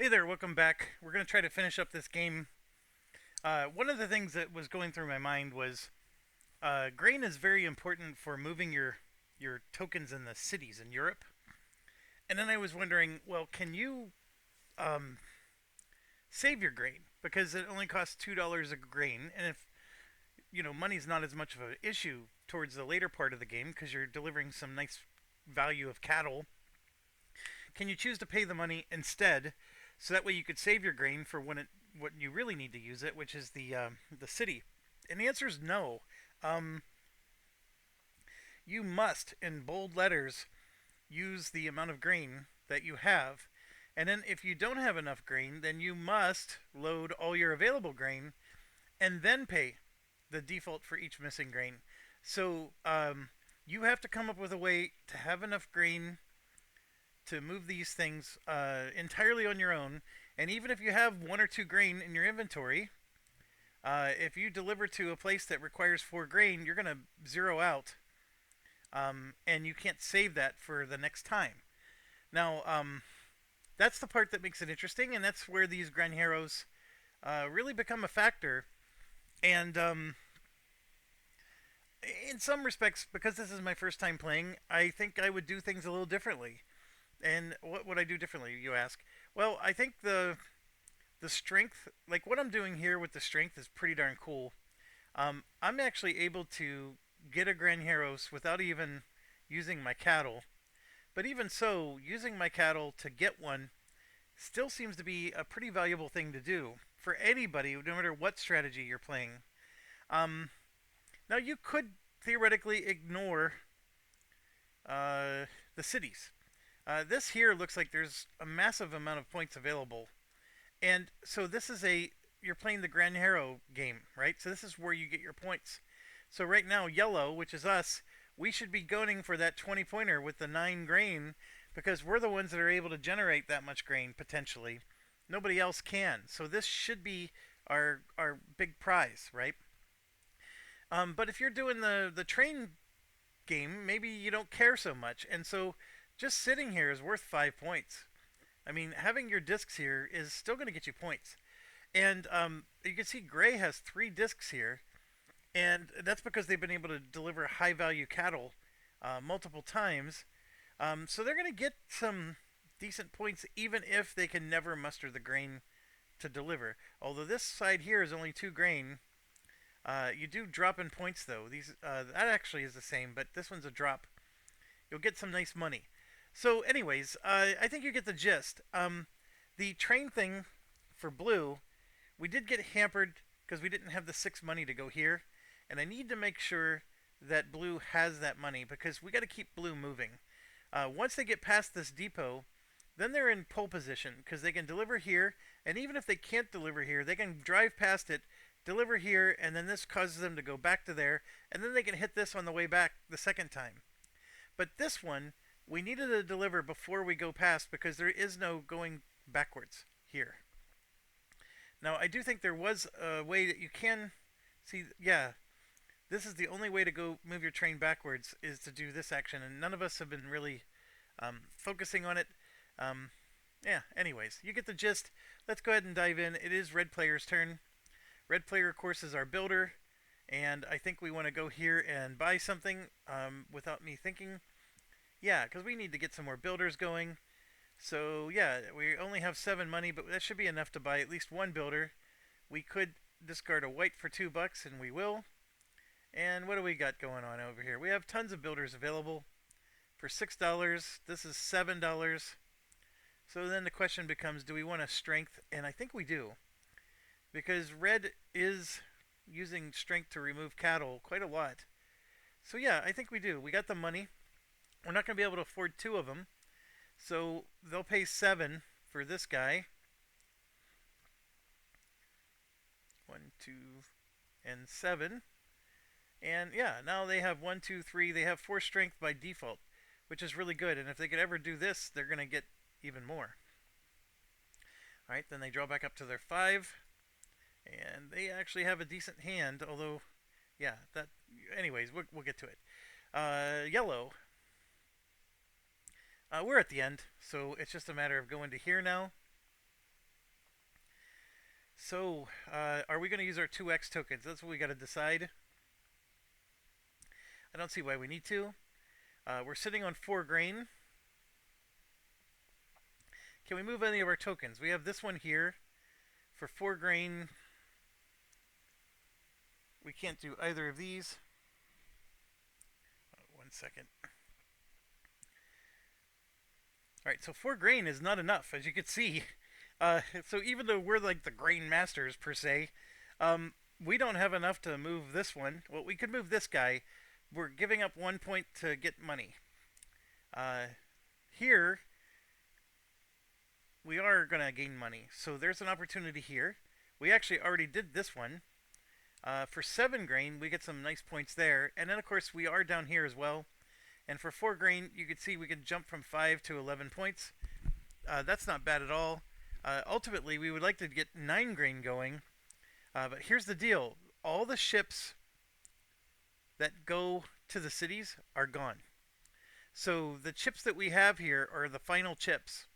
Hey there, welcome back. We're going to try to finish up this game. One of the things that was going through my mind was grain is very important for moving your tokens in the cities in Europe. And then I was wondering, well, can you um, save your grain? Because it only costs $2 a grain, and if money's not as much of an issue towards the later part of the game because you're delivering some nice value of cattle, can you choose to pay the money instead, so that way you could save your grain for what you really need to use it, which is the city? And the answer is no. Um, you must, in bold letters, use the amount of grain that you have. And then if you don't have enough grain, then you must load all your available grain and then pay the default for each missing grain. So you have to come up with a way to have enough grain to move these things entirely on your own. And even if you have one or two grain in your inventory, if you deliver to a place that requires four grain, you're going to zero out, and you can't save that for the next time. Now, that's the part that makes it interesting, and that's where these granjeros really become a factor. And in some respects, because this is my first time playing, I think I would do things a little differently. And what would I do differently, you ask? Well, I think the strength, like what I'm doing here with the strength, is pretty darn cool. I'm actually able to get a Granjeros without even using my cattle. But even so, using my cattle to get one still seems to be a pretty valuable thing to do for anybody, no matter what strategy you're playing. Um, Now, you could theoretically ignore the cities. This here looks like there's a massive amount of points available. And so this is you're playing the Granjero game, right? So this is where you get your points. So right now, yellow, which is us, we should be going for that 20 pointer with the 9 grain because we're the ones that are able to generate that much grain potentially. Nobody else can. So this should be our big prize, right? But if you're doing the train game, maybe you don't care so much. And so just sitting here is worth 5 points. I mean, having your discs here is still going to get you points. And you can see Gray has 3 discs here, and that's because they've been able to deliver high value cattle multiple times. So they're going to get some decent points even if they can never muster the grain to deliver. Although this side here is only 2 grain, you do drop in points though. That actually is the same, but this one's a drop. You'll get some nice money. So, anyways, I think you get the gist. The train thing for blue, we did get hampered because we didn't have the 6 money to go here, and I need to make sure that blue has that money because we got to keep blue moving. Once they get past this depot, then they're in pole position because they can deliver here, and even if they can't deliver here, they can drive past it, deliver here, and then this causes them to go back to there, and then they can hit this on the way back the second time. But this one, we needed to deliver before we go past because there is no going backwards here. Now, I do think there was a way that you can see, yeah, this is the only way to go move your train backwards is to do this action, and none of us have been really focusing on it. Um, yeah, anyways, you get the gist. Let's go ahead and dive in. It is red player's turn. Red player, of course, is our builder, and I think we want to go here and buy something without me thinking. Yeah, because we need to get some more builders going. So yeah, we only have 7 money, but that should be enough to buy at least one builder. We could discard a white for $2, and we will. And what do we got going on over here? We have tons of builders available for $6. This is $7. So then the question becomes, do we want a strength? And I think we do. Because red is using strength to remove cattle quite a lot. So yeah, I think we do. We got the money. We're not going to be able to afford 2 of them. So they'll pay 7 for this guy. 1, 2, and 7. And yeah, now they have 1, 2, 3. They have 4 strength by default, which is really good. And if they could ever do this, they're going to get even more. Alright, then they draw back up to their 5. And they actually have a decent hand, although, yeah, that. Anyways, we'll get to it. Yellow. We're at the end, so it's just a matter of going to here now. So, are we going to use our 2x tokens? That's what we got to decide. I don't see why we need to. We're sitting on 4 grain. Can we move any of our tokens? We have this one here. For 4 grain, we can't do either of these. 1 second. Alright, so 4 grain is not enough, as you can see. So even though we're like the grain masters, per se, we don't have enough to move this one. Well, we could move this guy. We're giving up 1 point to get money. Here, we are going to gain money. So there's an opportunity here. We actually already did this one. For 7 grain, we get some nice points there. And then, of course, we are down here as well. And for 4 grain, you can see we can jump from 5 to 11 points. That's not bad at all. Ultimately, we would like to get 9 grain going. But here's the deal. All the ships that go to the cities are gone. So the chips that we have here are the final chips.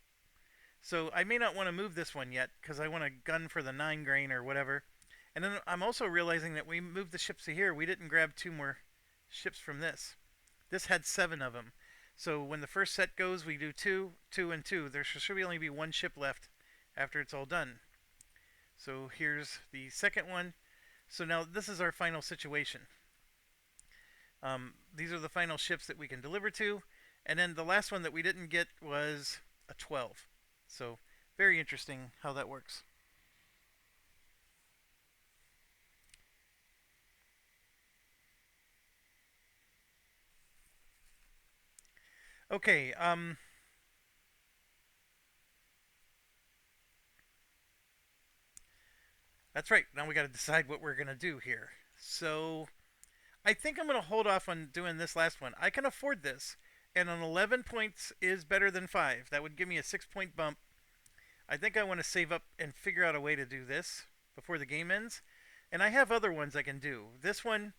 So I may not want to move this one yet because I want to gun for the 9 grain or whatever. And then I'm also realizing that we moved the ships to here. We didn't grab 2 more ships from this. This had 7 of them. So when the first set goes, we do 2, 2, and 2. There should only be 1 ship left after it's all done. So here's the second one. So now this is our final situation. These are the final ships that we can deliver to. And then the last one that we didn't get was a 12. So very interesting how that works. Okay, that's right. Now we got to decide what we're going to do here. So I think I'm going to hold off on doing this last one. I can afford this, and an 11 points is better than 5. That would give me a 6-point bump. I think I want to save up and figure out a way to do this before the game ends. And I have other ones I can do. This one,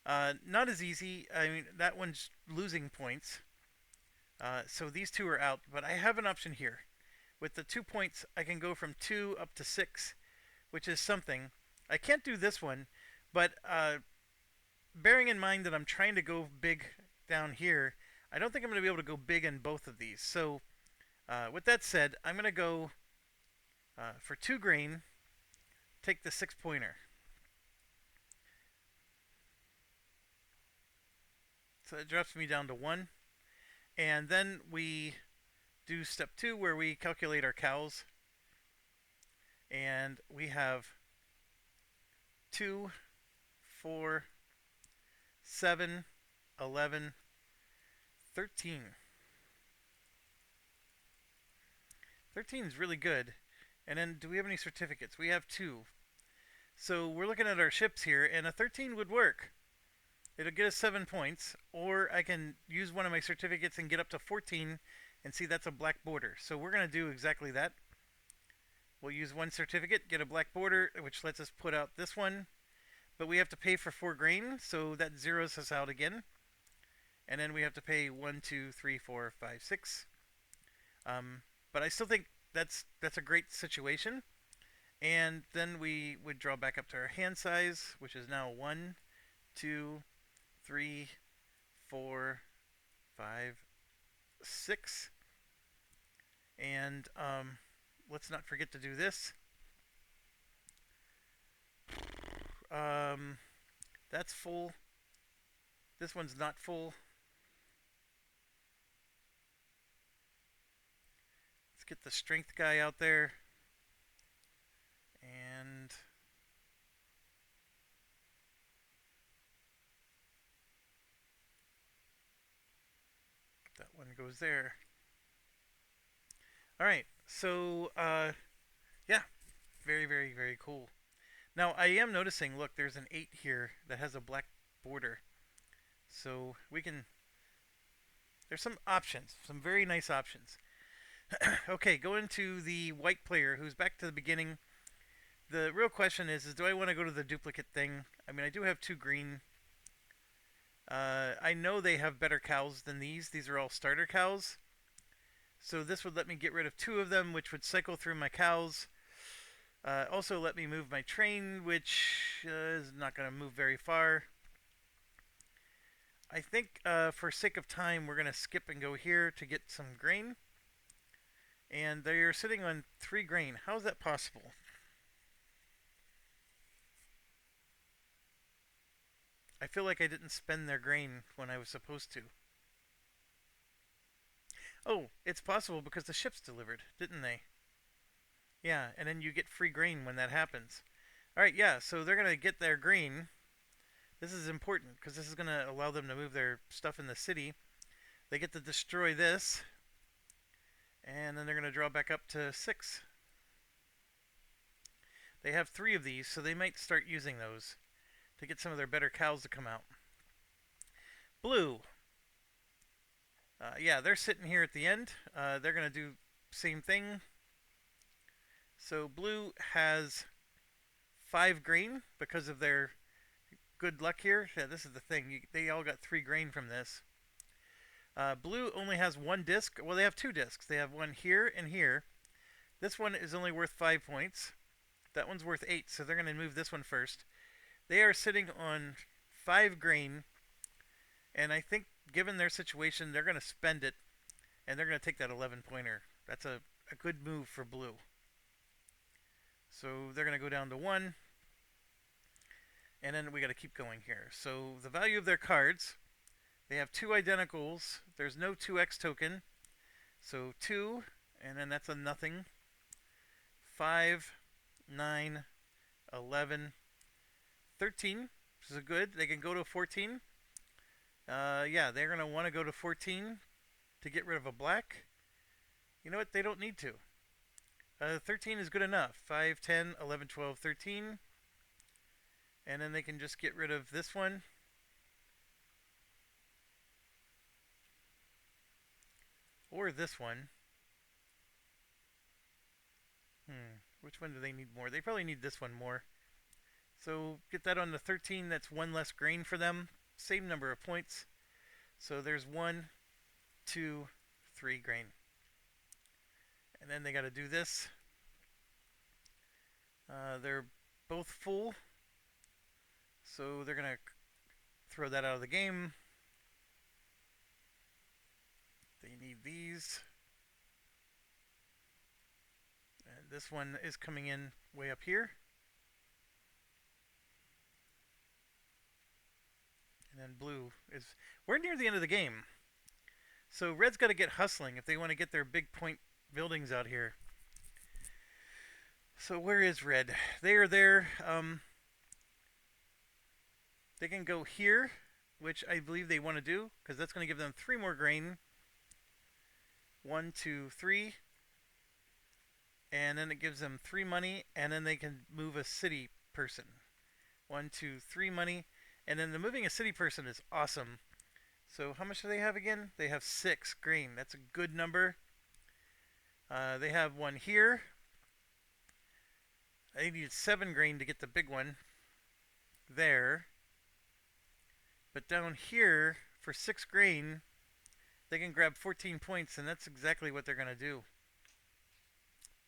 not as easy. I mean, that one's losing points. So these two are out, but I have an option here. With the 2 points, I can go from 2 up to 6, which is something. I can't do this one, but bearing in mind that I'm trying to go big down here, I don't think I'm going to be able to go big in both of these. So with that said, I'm going to go for 2 grain, take the 6-pointer. So it drops me down to 1. And then we do step 2 where we calculate our cows. And we have 2, 4, 7, 11, 13. 13 is really good. And then do we have any certificates? We have 2. So we're looking at our ships here, and a 13 would work. It'll get us 7 points, or I can use one of my certificates and get up to 14 and see that's a black border. So we're going to do exactly that. We'll use one certificate, get a black border, which lets us put out this one. But we have to pay for 4 grain, so that zeroes us out again. And then we have to pay 1, 2, 3, 4, 5, 6. But I still think that's a great situation. And then we would draw back up to our hand size, which is now 1, 2, 3, 4, 5, 6. And let's not forget to do this. That's full. This one's not full. Let's get the strength guy out there. And that one goes there. Alright, so yeah, very, very, very cool. Now I am noticing, look, there's an 8 here that has a black border. So we can, there's some options, some very nice options. Okay, go into the white player who's back to the beginning. The real question is do I want to go to the duplicate thing? I mean, I do have 2 green. I know they have better cows than these. These are all starter cows. So this would let me get rid of 2 of them, which would cycle through my cows. Also, let me move my train, which is not going to move very far. I think for sake of time, we're going to skip and go here to get some grain. And they're sitting on 3 grain. How is that possible? I feel like I didn't spend their grain when I was supposed to. Oh, it's possible because the ships delivered, didn't they? Yeah, and then you get free grain when that happens. Alright, yeah, so they're going to get their grain. This is important because this is going to allow them to move their stuff in the city. They get to destroy this, and then they're going to draw back up to 6. They have 3 of these, so they might start using those to get some of their better cows to come out. Blue. Yeah, they're sitting here at the end. They're going to do same thing. So blue has 5 grain because of their good luck here. Yeah, this is the thing. They all got 3 grain from this. Blue only has 1 disc. Well, they have 2 discs. They have one here and here. This one is only worth 5 points. That one's worth 8, so they're going to move this one first. They are sitting on 5 grain, and I think given their situation, they're going to spend it, and they're going to take that 11 pointer. That's a good move for blue. So they're going to go down to 1, and then we got to keep going here. So the value of their cards, they have 2 identicals. There's no 2x token. So 2, and then that's a nothing. 5, 9, 11, 13. This is good. They can go to 14. Yeah, they're going to want to go to 14 to get rid of a black. You know what? They don't need to. 13 is good enough. 5, 10, 11, 12, 13. And then they can just get rid of this one. Or this one. Which one do they need more? They probably need this one more. So get that on the 13. That's 1 less grain for them. Same number of points. So there's 1, 2, 3 grain. And then they got to do this. They're both full. So they're going to throw that out of the game. They need these. And this one is coming in way up here. And then blue is... We're near the end of the game. So red's got to get hustling if they want to get their big point buildings out here. So where is red? They are there. They can go here, which I believe they want to do, because that's going to give them 3 more grain. 1, 2, 3. And then it gives them 3 money, and then they can move a city person. 1, 2, 3 money. And then the moving a city person is awesome. So how much do they have again? They have 6 grain. That's a good number. They have one here. They need 7 grain to get the big one. There. But down here, for 6 grain, they can grab 14 points, and that's exactly what they're going to do.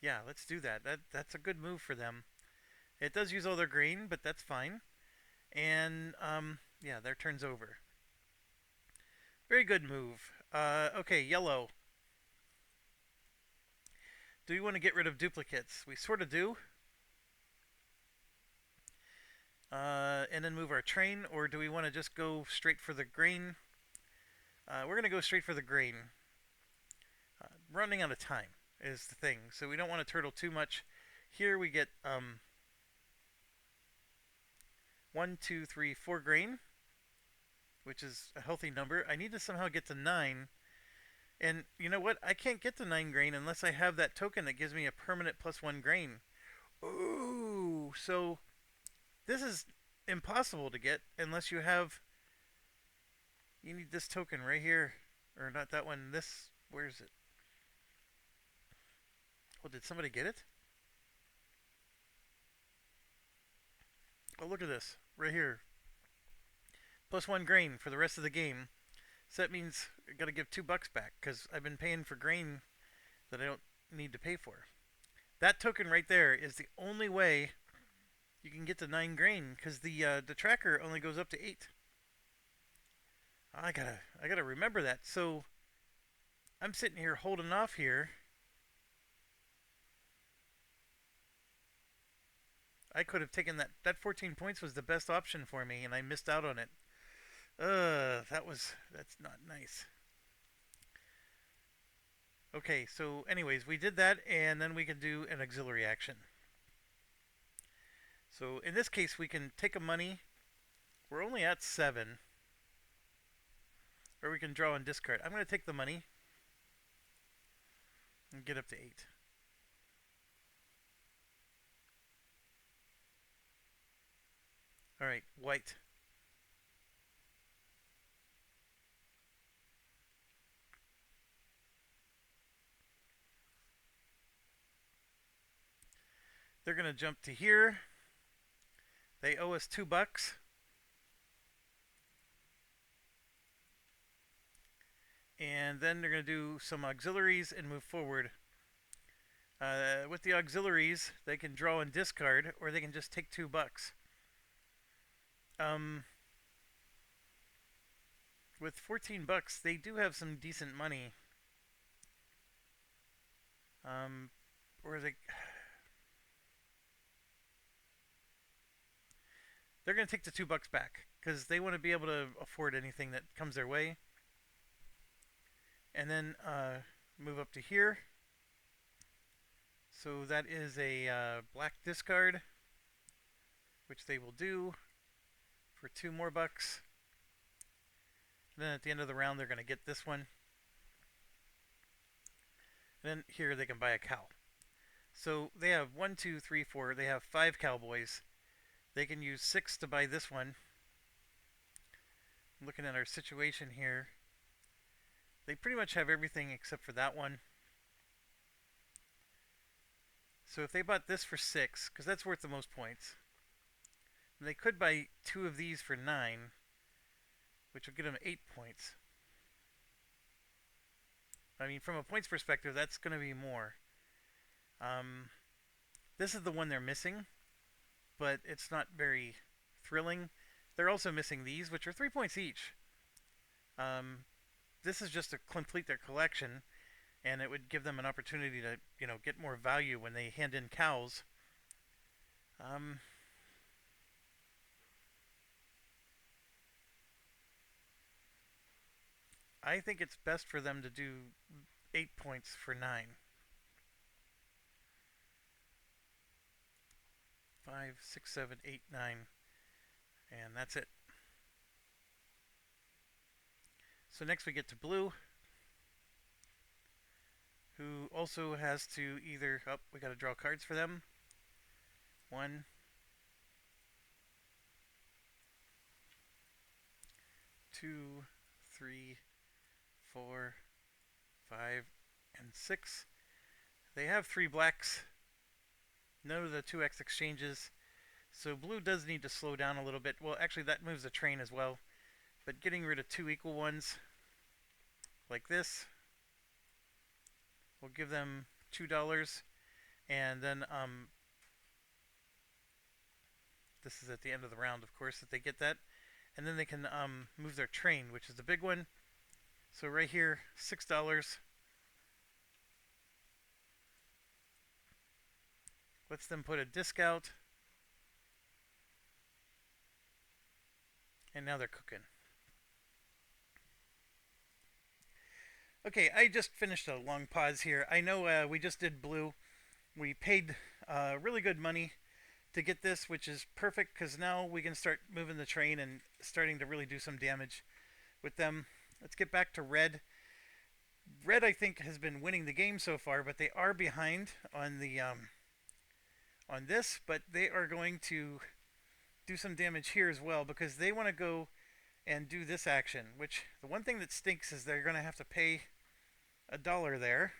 Yeah, let's do that. That's a good move for them. It does use all their grain, but that's fine. And, yeah, their turn's over. Very good move. Okay, yellow. Do we want to get rid of duplicates? We sort of do. And then move our train, or do we want to just go straight for the grain? We're going to go straight for the grain. Running out of time is the thing, so we don't want to turtle too much. Here we get 1, 2, 3, 4 grain, which is a healthy number. I need to somehow get to 9. And you know what? I can't get to 9 grain unless I have that token that gives me a permanent +1 grain. Ooh, so this is impossible to get unless you have... You need this token right here. Or not that one. This... Where is it? Oh, did somebody get it? Oh, look at this. Right here. +1 grain for the rest of the game. So that means I gotta give $2 back because I've been paying for grain that I don't need to pay for. That token right there is the only way you can get to 9 grain because the tracker only goes up to 8. I gotta remember that. So I'm sitting here holding off here. I could have taken that. That 14 points was the best option for me, and I missed out on it. That's not nice. Okay, so anyways, we did that, and then we can do an auxiliary action. So in this case, we can take a money. We're only at 7, or we can draw and discard. I'm going to take the money and get up to 8. All right, white. They're going to jump to here. They owe us $2. And then they're going to do some auxiliaries and move forward. With the auxiliaries, they can draw and discard, or they can just take $2. Um, with $14, they do have some decent money. Or they're going to take the $2 back because they want to be able to afford anything that comes their way. And then move up to here. So that is a black discard, which they will do for 2 more bucks. And then at the end of the round, they're going to get this one. And then here they can buy a cow. So they have 1, 2, 3, 4. They have 5 cowboys. They can use 6 to buy this one. I'm looking at our situation here. They pretty much have everything except for that one. So if they bought this for 6, because that's worth the most points, they could buy 2 of these for 9, which would get them 8 points. I mean, from a points perspective, that's going to be more. This is the one they're missing, but it's not very thrilling. They're also missing these, which are 3 points each. This is just to complete their collection, and it would give them an opportunity to, get more value when they hand in cows. I think it's best for them to do 8 points for 9. 5, 6, 7, 8, 9. And that's it. So next we get to blue, who also has to either... Oh, we got to draw cards for them. 1, 2, 3, 4, 5, and 6. They have 3 blacks. None of the 2x exchanges. So blue does need to slow down a little bit. Well, actually that moves the train as well. But getting rid of 2 equal ones, like this, will give them $2. And then, this is at the end of the round, of course, that they get that. And then they can move their train, which is the big one. So right here, $6. Lets them put a disc out. And now they're cooking. Okay, I just finished a long pause here. I know we just did blue. We paid really good money to get this, which is perfect because now we can start moving the train and starting to really do some damage with them. Let's get back to red. Red, I think, has been winning the game so far, but they are behind on the on this. But they are going to do some damage here as well because they want to go and do this action. Which the one thing that stinks is they're going to have to pay $1 there.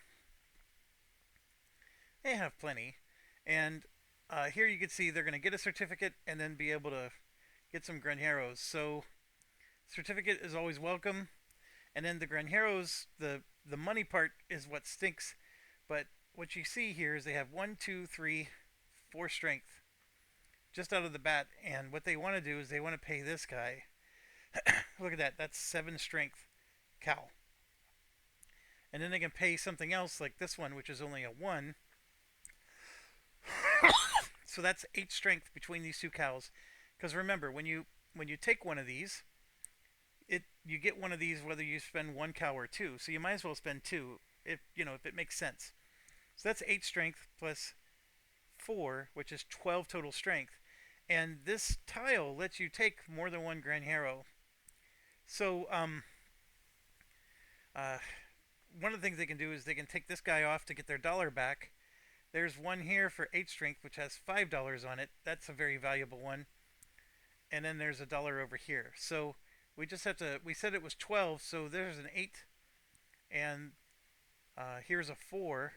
They have plenty, and here you can see they're going to get a certificate and then be able to get some granjeros. So certificate is always welcome. And then the granjeros, the money part is what stinks. But what you see here is they have one, two, three, four strength just out of the bat, and what they want to do is they want to pay this guy. Look at that. That's seven strength cow. And then they can pay something else like this one, which is only a one. So that's eight strength between these two cows. Because remember, when you take one of these, you get one of these whether you spend one cow or two. So you might as well spend two if it makes sense. So that's eight strength plus four, which is 12 total strength. And this tile lets you take more than one Granjero. So uh, one of the things they can do is they can take this guy off to get their dollar back. There's one here for 8 strength, which has $5 on it. That's a very valuable one. And then there's a dollar over here. So we just have to, we said it was 12, so there's an 8. And here's a 4,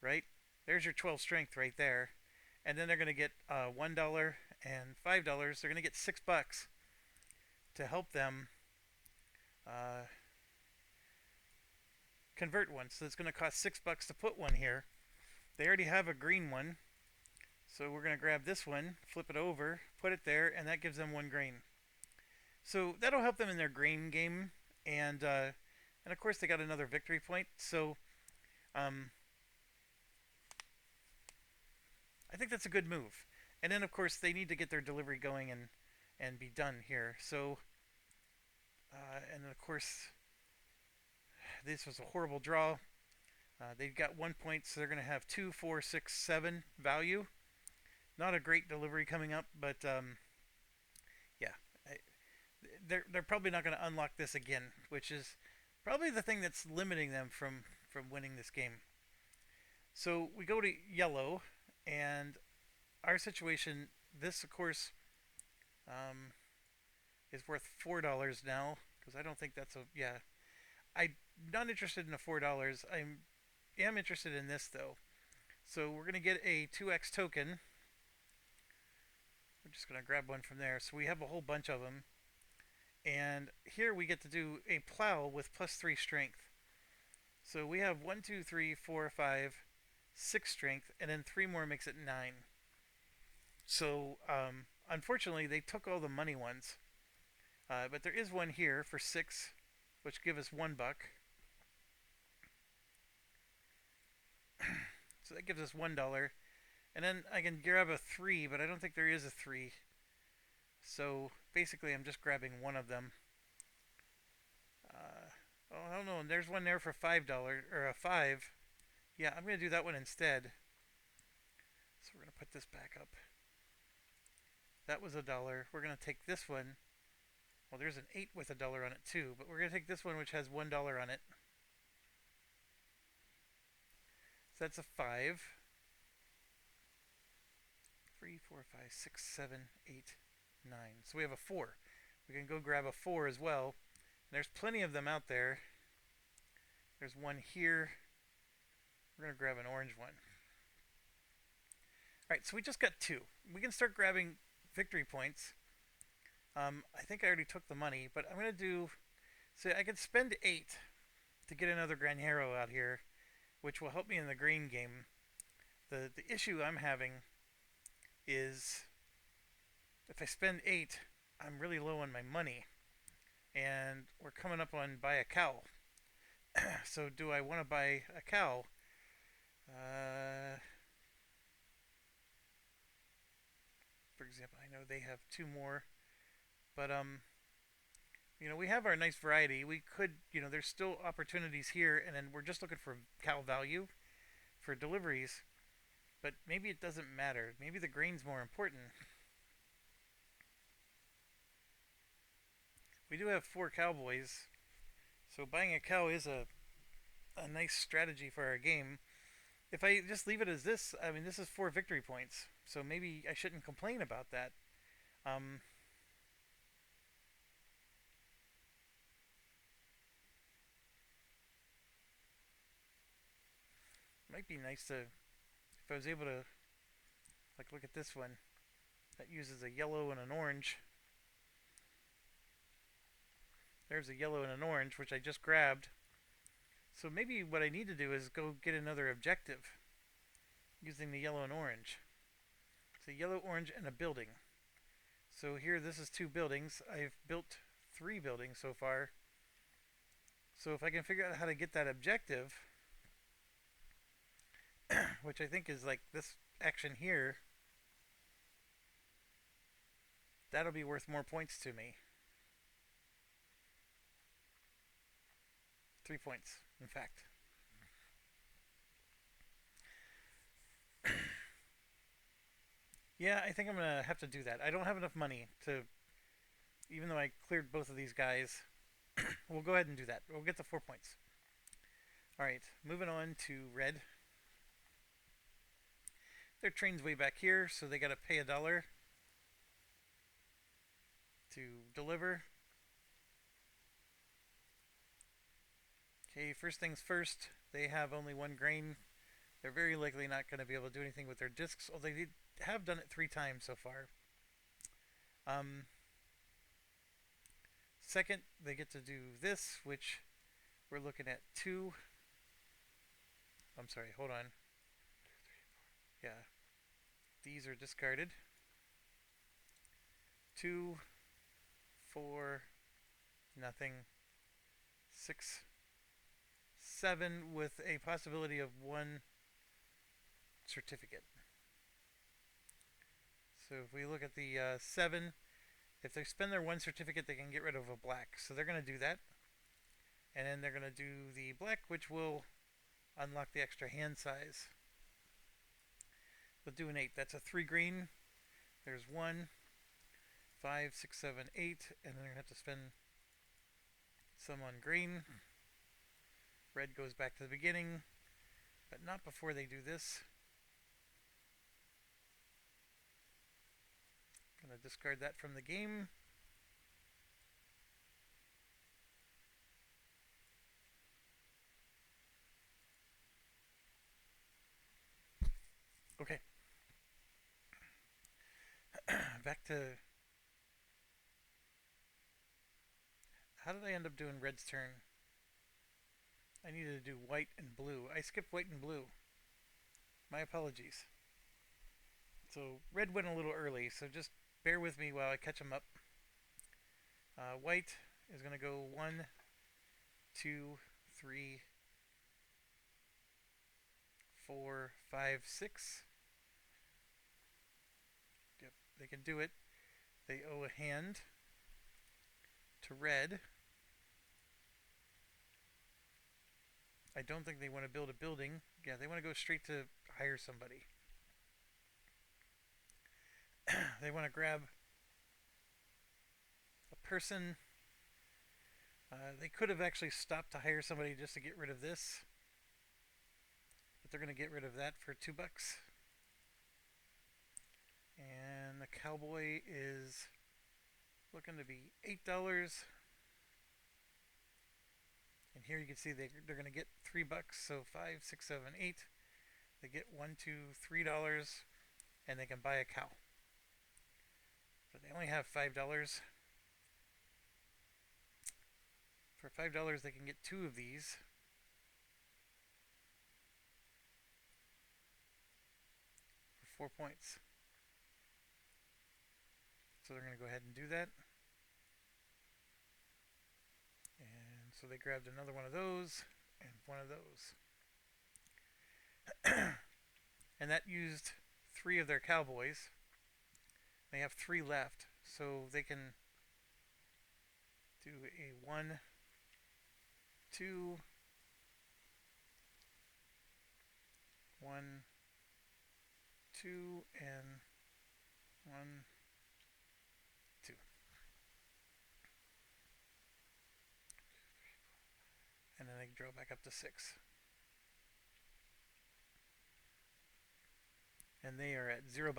right? There's your 12 strength right there. And then they're going to get $1 and $5. They're going to get $6 to help them convert one. So it's going to cost $6 to put one here. They already have a green one. So we're going to grab this one, flip it over, put it there, and that gives them one grain. So that'll help them in their grain game. And of course they got another victory point. So I think that's a good move. And then of course they need to get their delivery going and be done here. So and then of course this was a horrible draw. They've got 1 point, so they're going to have 2, 4, 6, 7 value. Not a great delivery coming up, but yeah, they're probably not going to unlock this again, which is probably the thing that's limiting them from winning this game. So we go to yellow, and our situation. This, of course, is worth $4 now because I don't think that's a yeah. I'm not interested in the $4. I am interested in this though. So we're gonna get a 2x token. We're just gonna grab one from there. So we have a whole bunch of them, and here we get to do a plow with +3 strength. So we have 1, 2, 3, 4, 5, 6 strength, and then 3 more makes it 9. So unfortunately, they took all the money ones, but there is one here for 6, which give us $1. So that gives us $1. And then I can grab a 3, but I don't think there is a 3. So basically I'm just grabbing one of them. Oh, I don't know. And there's one there for $5, or a 5. Yeah, I'm going to do that one instead. So we're going to put this back up. That was $1. We're going to take this one. Well, there's an 8 with $1 on it too, but we're going to take this one which has $1 on it. So that's a 5. 3, 4, 5, 6, 7, 8, 9. So we have a 4. We can go grab a 4 as well. And there's plenty of them out there. There's one here. We're going to grab an orange one. Alright, so we just got 2. We can start grabbing victory points. I think I already took the money, but I'm going to do... So I could spend 8 to get another Granjero out here, which will help me in the green game. The issue I'm having is if I spend 8, I'm really low on my money, and we're coming up on buy a cow. So do I want to buy a cow? For example, I know they have 2 more, but we have our nice variety. We could, there's still opportunities here, and then we're just looking for cow value for deliveries. But maybe it doesn't matter. Maybe the grain's more important. We do have 4 cowboys, so buying a cow is a nice strategy for our game. If I just leave it as this, I mean, this is 4 victory points, so maybe I shouldn't complain about that. Might be nice to, if I was able to, like, look at this one. That uses a yellow and an orange. There's a yellow and an orange, which I just grabbed. So maybe what I need to do is go get another objective using the yellow and orange. It's a yellow, orange, and a building. So here, this is 2 buildings. I've built 3 buildings so far. So if I can figure out how to get that objective, which I think is like this action here, that'll be worth more points to me. 3 points, in fact. Yeah, I think I'm gonna have to do that. I don't have enough money to, even though I cleared both of these guys. We'll go ahead and do that. We'll get the 4 points. All right, moving on to red. Their train's way back here, so they gotta pay $1 to deliver. Okay, first things first. They have only 1 grain. They're very likely not going to be able to do anything with their discs, although they have done it 3 times so far. Second, they get to do this, which we're looking at 2. I'm sorry, hold on. Yeah, these are discarded. 2, 4, nothing. 6, 7 with a possibility of 1 certificate. So if we look at the 7, if they spend their 1 certificate, they can get rid of a black. So they're going to do that. And then they're going to do the black, which will unlock the extra hand size. We'll do an 8. That's a 3 green. There's 1, 5, 6, 7, 8. And then they're going to have to spend some on green. Red goes back to the beginning, but not before they do this. Gonna discard that from the game. Okay. Back to... How did I end up doing red's turn? I needed to do white and blue. I skipped white and blue. My apologies. So red went a little early, so just bear with me while I catch them up. White is going to go 1, 2, 3, 4, 5, 6. Yep, they can do it. They owe a hand to red. I don't think they want to build a building. Yeah, they want to go straight to hire somebody. They want to grab a person. They could have actually stopped to hire somebody just to get rid of this. But they're going to get rid of that for $2. And the cowboy is looking to be $8. And here you can see they're going to get $3. So 5, 6, 7, 8. They get $1, $2, $3, and they can buy a cow. But they only have $5. For $5, they can get 2 of these. For 4 points. So they're going to go ahead and do that. And so they grabbed another one of those and one of those. And that used 3 of their cowboys. They have 3 left, so they can do a 1, 2, 1, 2, and 1, 2. And then they draw back up to 6. And they are at $0.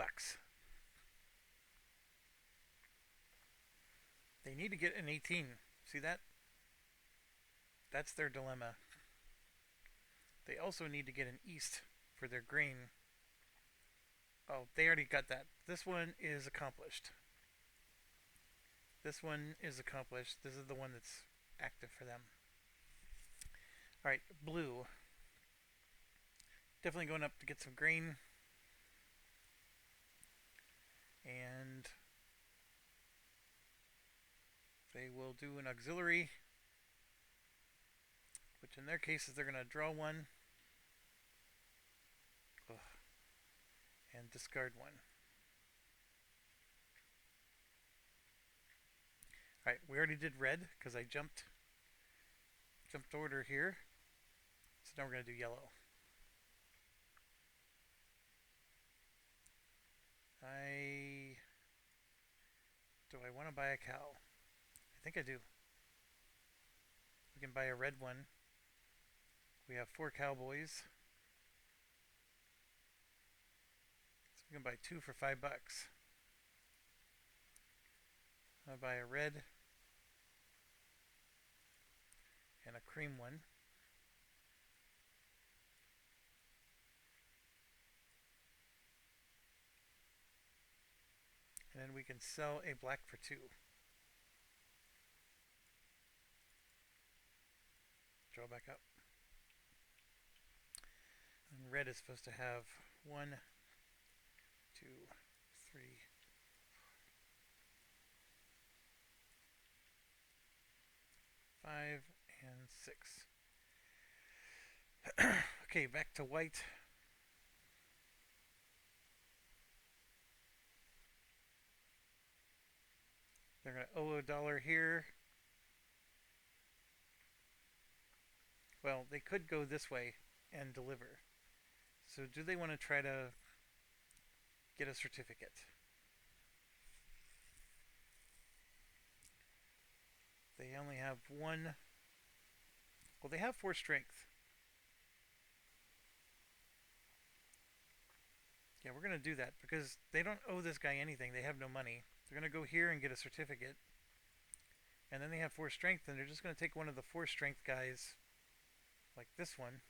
They need to get an 18. See that? That's their dilemma. They also need to get an east for their grain. Oh, they already got that. This one is accomplished. This one is accomplished. This is the one that's active for them. All right, blue. Definitely going up to get some grain. And they will do an auxiliary, which in their case is they're going to draw one. Ugh, and discard one. Alright, we already did red because I jumped order here. So now we're going to do yellow. Do I want to buy a cow? I think I do. We can buy a red one. We have 4 cowboys. So we can buy 2 for $5. I'll buy a red and a cream one. And then we can sell a black for 2. Draw back up. And red is supposed to have 1, 2, 3, 5, and 6. Okay, back to white. They're going to owe $1 here. Well, they could go this way and deliver. So do they want to try to get a certificate? They only have 1. Well, they have 4 strength. Yeah, we're going to do that because they don't owe this guy anything. They have no money. They're going to go here and get a certificate. And then they have 4 strength, and they're just going to take one of the 4 strength guys, like this one,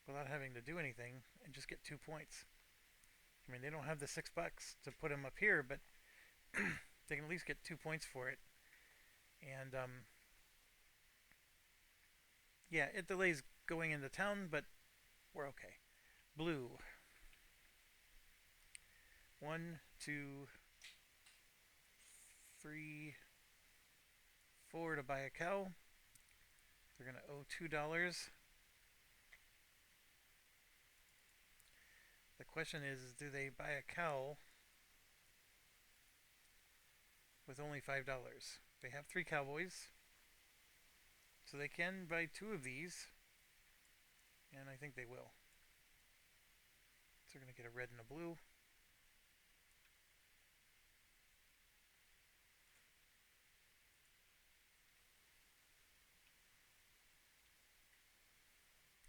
without having to do anything, and just get 2 points. I mean, they don't have the $6 to put him up here, but they can at least get 2 points for it. And yeah, it delays going into town, but we're okay. Blue. 1, 2, 3, 4 to buy a cow. They're going to owe $2. The question is, do they buy a cow with only $5? They have 3 cowboys, so they can buy 2 of these, and I think they will. So they're going to get a red and a blue.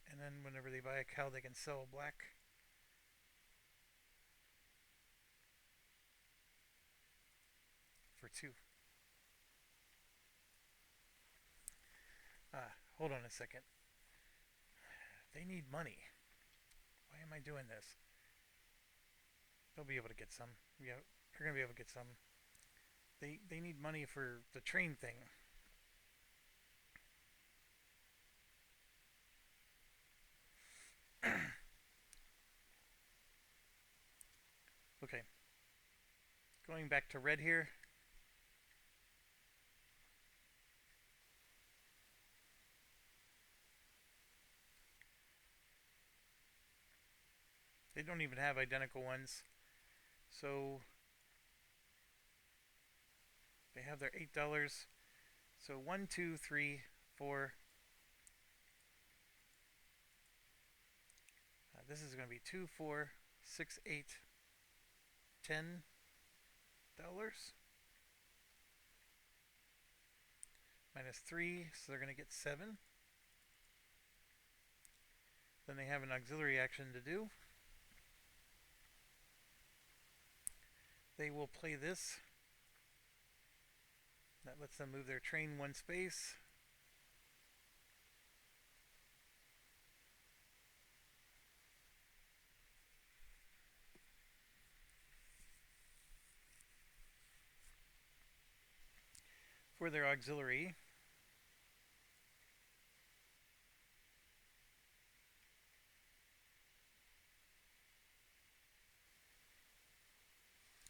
And then whenever they buy a cow, they can sell a black. For 2. Hold on a second. They need money. Why am I doing this? They'll be able to get some. Yeah, they're going to be able to get some. They need money for the train thing. Okay. Going back to red here. They don't even have identical ones. So they have their $8. So 1, 2, 3, 4. This is going to be 2, 4, 6, 8, $10. Minus 3, so they're going to get 7. Then they have an auxiliary action to do. They will play this. That lets them move their train 1 space. For their auxiliary,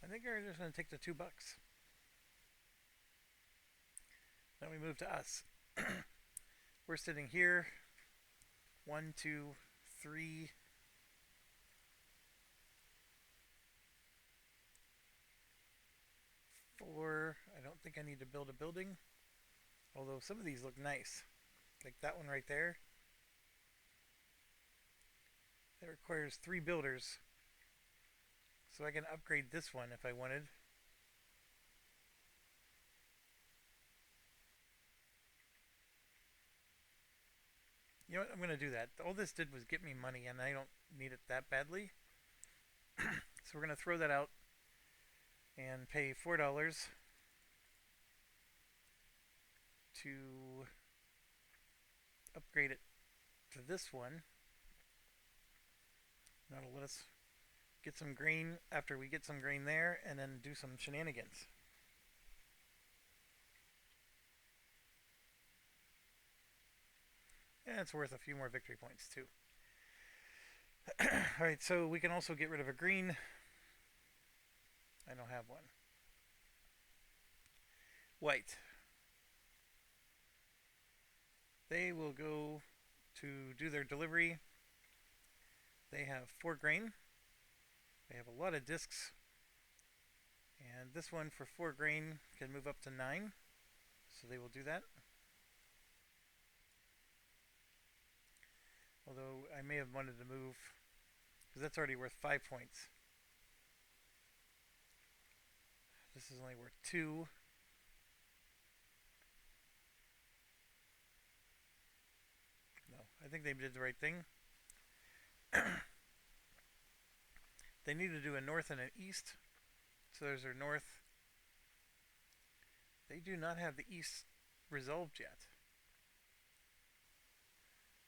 I think we're just going to take the $2. Then we move to us. We're sitting here. 1, 2, 3. 4. I don't think I need to build a building. Although some of these look nice. Like that one right there. That requires 3 builders. So I can upgrade this one if I wanted. You know what? I'm going to do that. All this did was get me money, and I don't need it that badly. So we're going to throw that out and pay $4 to upgrade it to this one. That'll let us get some grain after we get some grain there, and then do some shenanigans. And it's worth a few more victory points too. Alright, so we can also get rid of a green. I don't have one. White. They will go to do their delivery. They have 4 grain. They have a lot of discs. And this one for 4 grain can move up to 9. So they will do that. Although I may have wanted to move, because that's already worth 5 points. This is only worth 2. No, I think they did the right thing. They need to do a north and an east. So there's their north. They do not have the east resolved yet.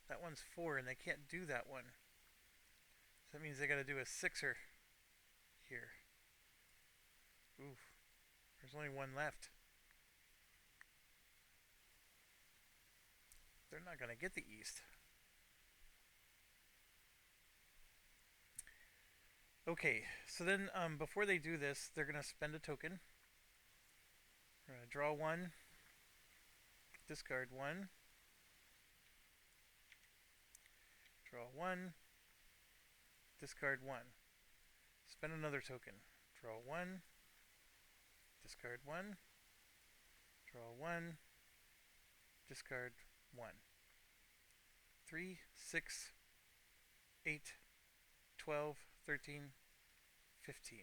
That one's 4 and they can't do that one. So that means they gotta do a 6er here. Oof. There's only one left. They're not gonna get the east. Okay, so then before they do this, they're gonna spend a token. We're gonna draw 1, discard 1, draw 1, discard 1, spend another token, draw 1, discard 1, draw 1, discard 1. 3, 6, 8, 12, 13, 15.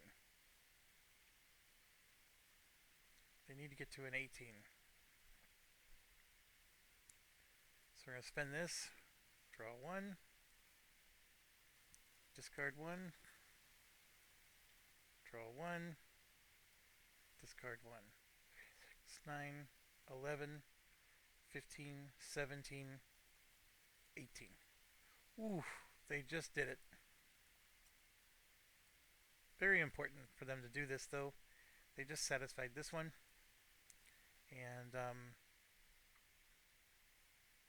They need to get to an 18. So we're going to spend this, draw 1, discard 1, draw 1, discard 1. 6, 9, 11, 15, 17, 18. Ooh, they just did it. Very important for them to do this though. They just satisfied this one. And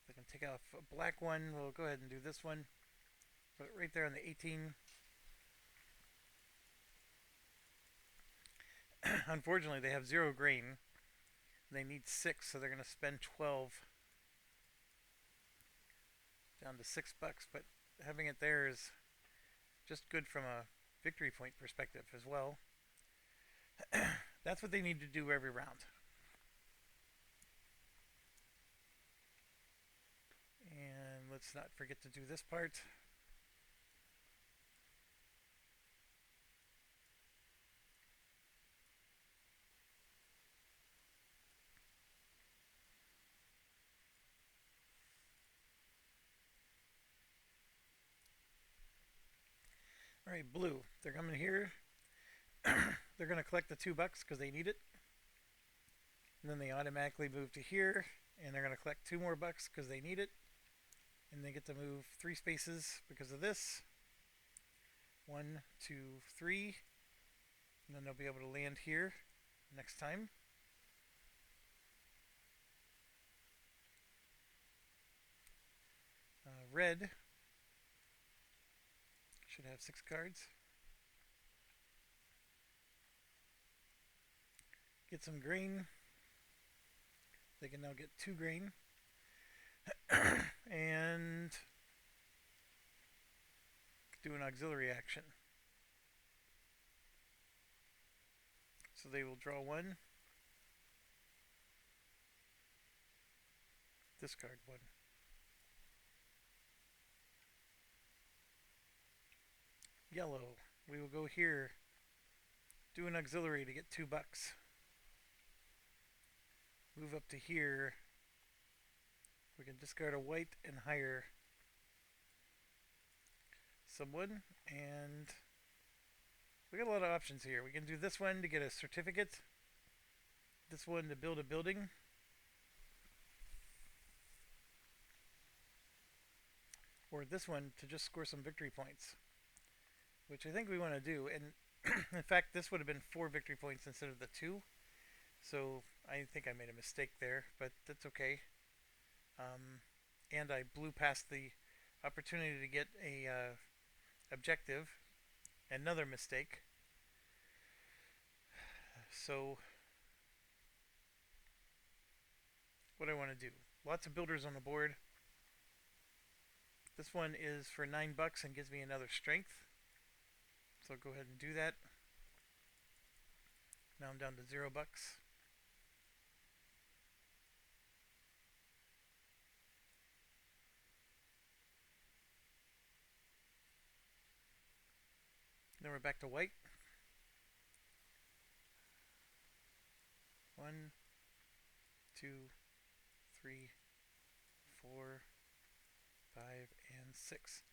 they can take off a black one. We'll go ahead and do this one. Put it right there on the 18. Unfortunately, they have 0 grain. They need 6, so they're going to spend 12. Down to $6, but having it there is just good from a victory point perspective as well. That's what they need to do every round. And let's not forget to do this part. Alright, blue. They're coming here. They're going to collect the $2 because they need it. And then they automatically move to here. And they're going to collect 2 more bucks because they need it. And they get to move 3 spaces because of this. 1, 2, 3. And then they'll be able to land here next time. Red should have 6 cards. get some grain. They can now get 2 grain. And do an auxiliary action. So they will draw 1, discard 1. Yellow, we will go here, do an auxiliary to get $2. Move up to here. We can discard a white and hire someone, and we got a lot of options here. We can do this one to get a certificate, this one to build a building, or this one to just score some victory points, which I think we want to do. And in fact, this would have been 4 victory points instead of the 2, so I think I made a mistake there, but that's okay. And I blew past the opportunity to get a objective. Another mistake. So what do I want to do? Lots of builders on the board. This one is for $9 and gives me another strength. So I'll go ahead and do that. Now I'm down to $0. Then we're back to white. 1, 2, 3, 4, 5, and 6.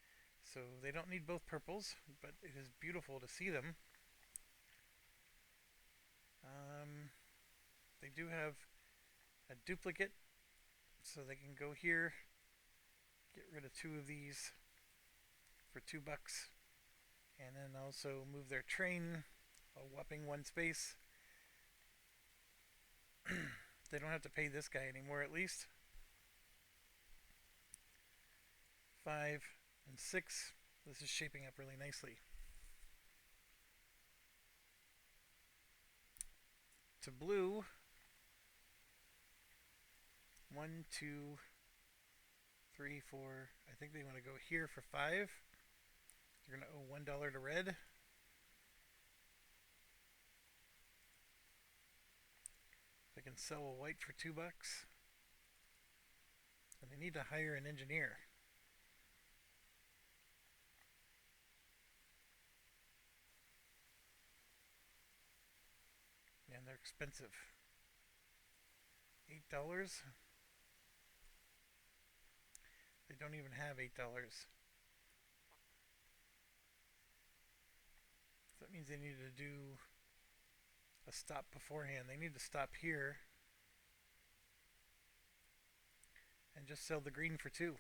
So they don't need both purples, but it is beautiful to see them. They do have a duplicate, so they can go here, get rid of 2 of these for $2, and then also move their train a whopping 1 space. They don't have to pay this guy anymore, at least. 5 and 6. This is shaping up really nicely. To blue, 1, 2, 3, 4. I think they want to go here for 5. They're going to owe $1 to red. They can sell a white for $2. And they need to hire an engineer. And they're expensive. $8. They don't even have $8. So that means they need to do a stop beforehand. They need to stop here and just sell the green for 2.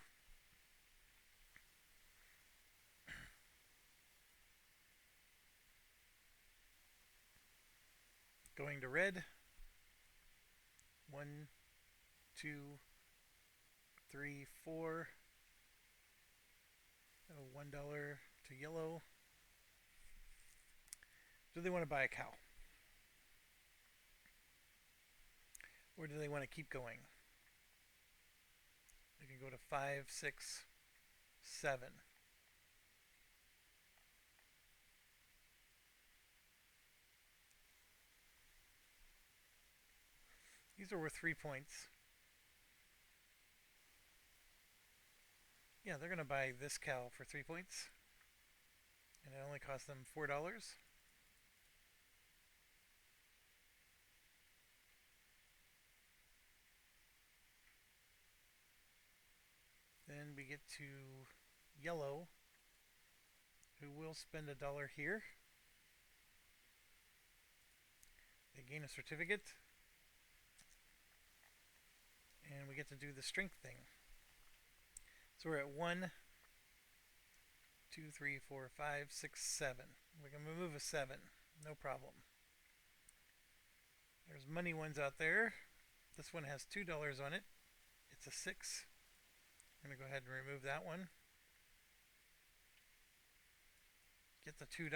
Going to red. 1, 2, 3, 4. $1 to yellow. Do they want to buy a cow? Or do they want to keep going? They can go to 5, 6, 7. These are worth 3 points. Yeah, they're going to buy this cow for 3 points. And it only cost them $4. Then we get to yellow, who will spend $1 here. They gain a certificate. And we get to do the strength thing. So we're at 1, 2, 3, 4, 5, 6, 7. We can remove a 7, no problem. There's money ones out there. This one has $2 on it. It's a 6. I'm going to go ahead and remove that one. Get the $2,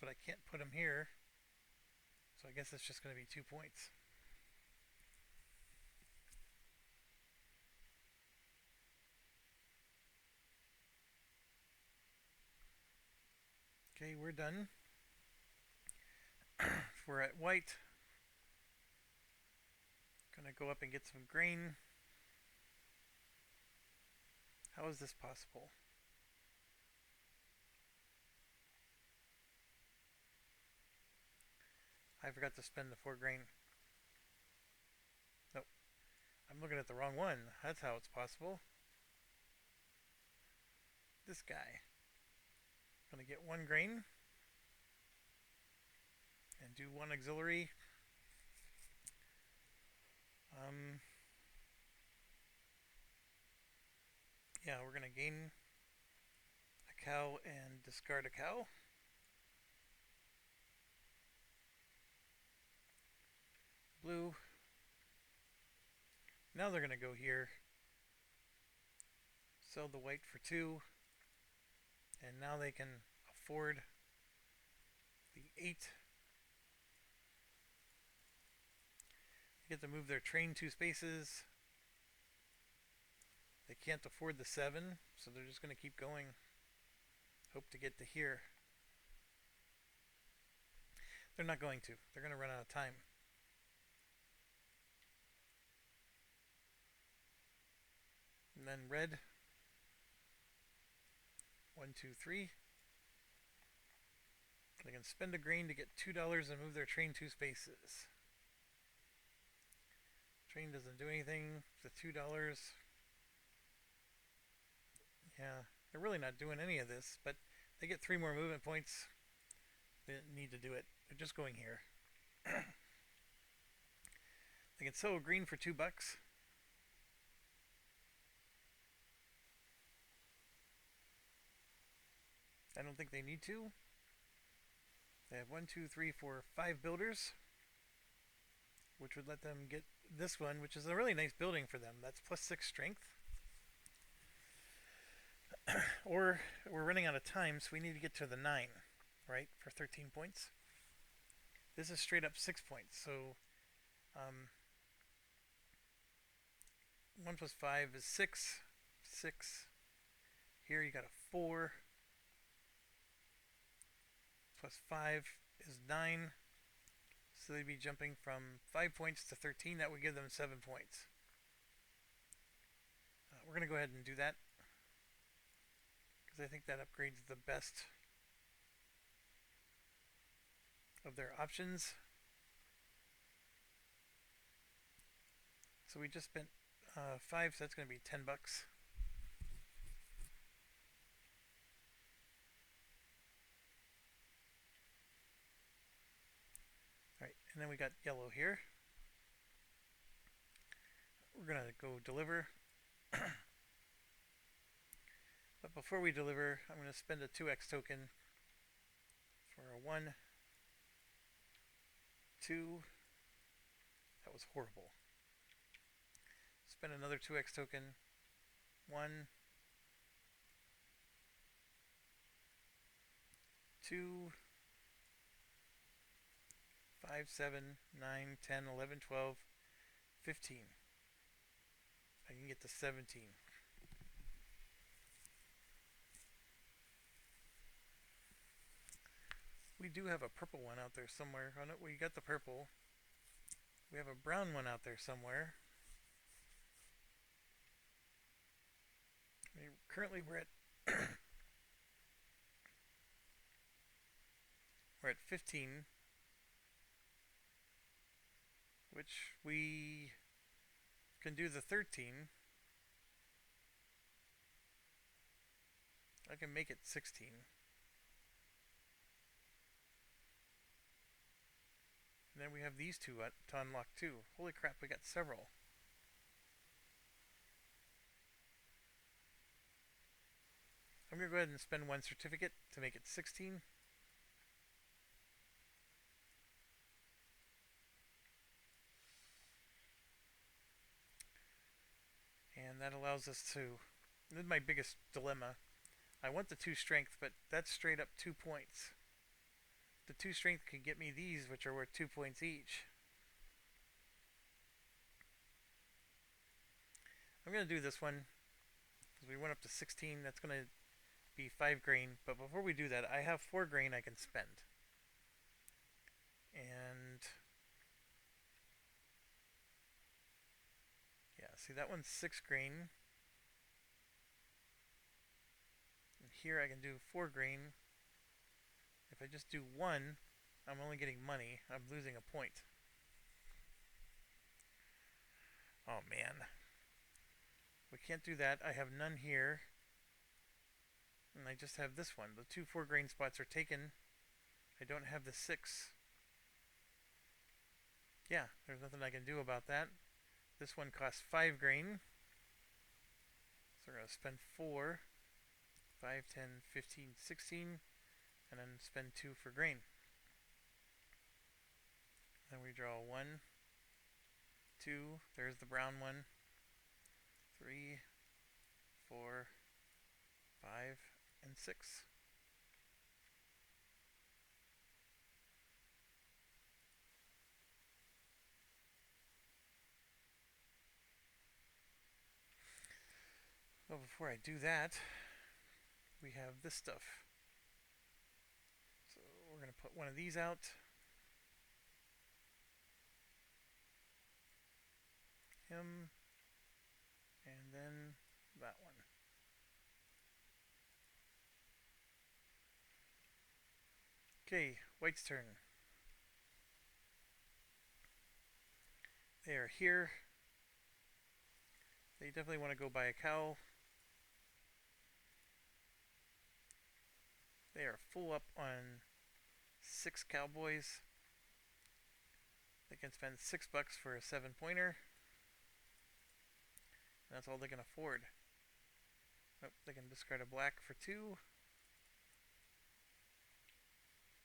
but I can't put them here. So I guess it's just going to be 2 points. Okay, we're done. We're at white. Gonna go up and get some grain. How is this possible? I forgot to spend the 4 grain. Nope. I'm looking at the wrong one. That's how it's possible. This guy. Gonna get 1 grain. And do 1 auxiliary. Um, yeah, we're gonna gain a cow and discard a cow. Blue. Now they're gonna go here. Sell the white for 2. And now they can afford the 8. They get to move their train 2 spaces. They can't afford the 7, so they're just going to keep going. Hope to get to here. They're not going to. They're going to run out of time. And then red. 1, 2, 3. They can spend a grain to get $2 and move their train 2 spaces. Train doesn't do anything. The $2. Yeah, they're really not doing any of this, but they get 3 more movement points. They didn't need to do it. They're just going here. They can sell a green for $2. I don't think they need to. They have 1, 2, 3, 4, 5 builders, which would let them get this one, which is a really nice building for them. That's +6 strength. Or we're running out of time, so we need to get to the 9, right, for 13 points. This is straight up 6 points, so 1 plus 5 is 6. 6. Here you got a 4. Plus 5 is 9. So they'd be jumping from 5 points to 13. That would give them 7 points. We're going to go ahead and do that, because I think that upgrades the best of their options. So we just spent 5, so that's going to be $10. Alright, and then we got yellow here. We're going to go deliver. But before we deliver, I'm going to spend a 2x token for a 1, 2. That was horrible. Spend another 2x token. 1, 2, 5, 7, 9, 10, 11, 12, 15. I can get to 17. We do have a purple one out there somewhere. Oh no, we got the purple. We have a brown one out there somewhere. I mean, currently we're at we're at 15, which we can do the 13. I can make it 16. And then we have these 2 to unlock too. Holy crap, we got several. I'm going to go ahead and spend 1 certificate to make it 16. And that allows us to... This is my biggest dilemma. I want the 2 strength, but that's straight up 2 points. The 2 strength can get me these, which are worth 2 points each. I'm going to do this one, because we went up to 16. That's going to be 5 grain. But before we do that, I have 4 grain I can spend. And yeah, see that one's 6 grain. And here I can do 4 grain. If I just do one, I'm only getting money. I'm losing a point. Oh man. We can't do that. I have none here. And I just have this one. The two 4 grain spots are taken. I don't have the 6. Yeah, there's nothing I can do about that. This one costs 5 grain. So we're going to spend 4. 5, 10, 15, 16. And then spend 2 for grain. Then we draw 1, 2. There's the brown one. 3, 4, 5, and 6. Well, before I do that, we have this stuff. So we're going to put one of these out. Him. And then that one. Okay, white's turn. They are here. They definitely want to go buy a cow. They are full up on 6 cowboys. They can spend $6 for a 7-pointer. And that's all they can afford. Oh, they can discard a black for 2.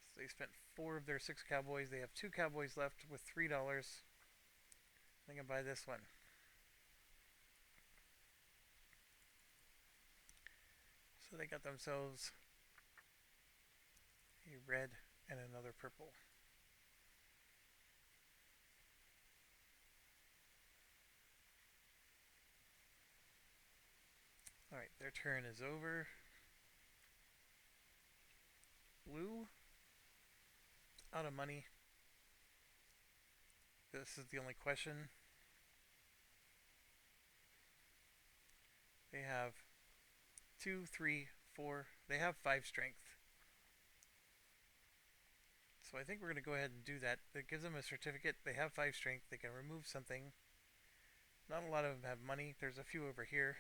So they spent 4 of their 6 cowboys. They have 2 cowboys left with $3. They can buy this one. So they got themselves a red and another purple. Alright, their turn is over. Blue, out of money. This is the only question. They have 2, 3, 4. They have 5 strength. So I think we're going to go ahead and do that. It gives them a certificate. They have 5 strength. They can remove something. Not a lot of them have money. There's a few over here.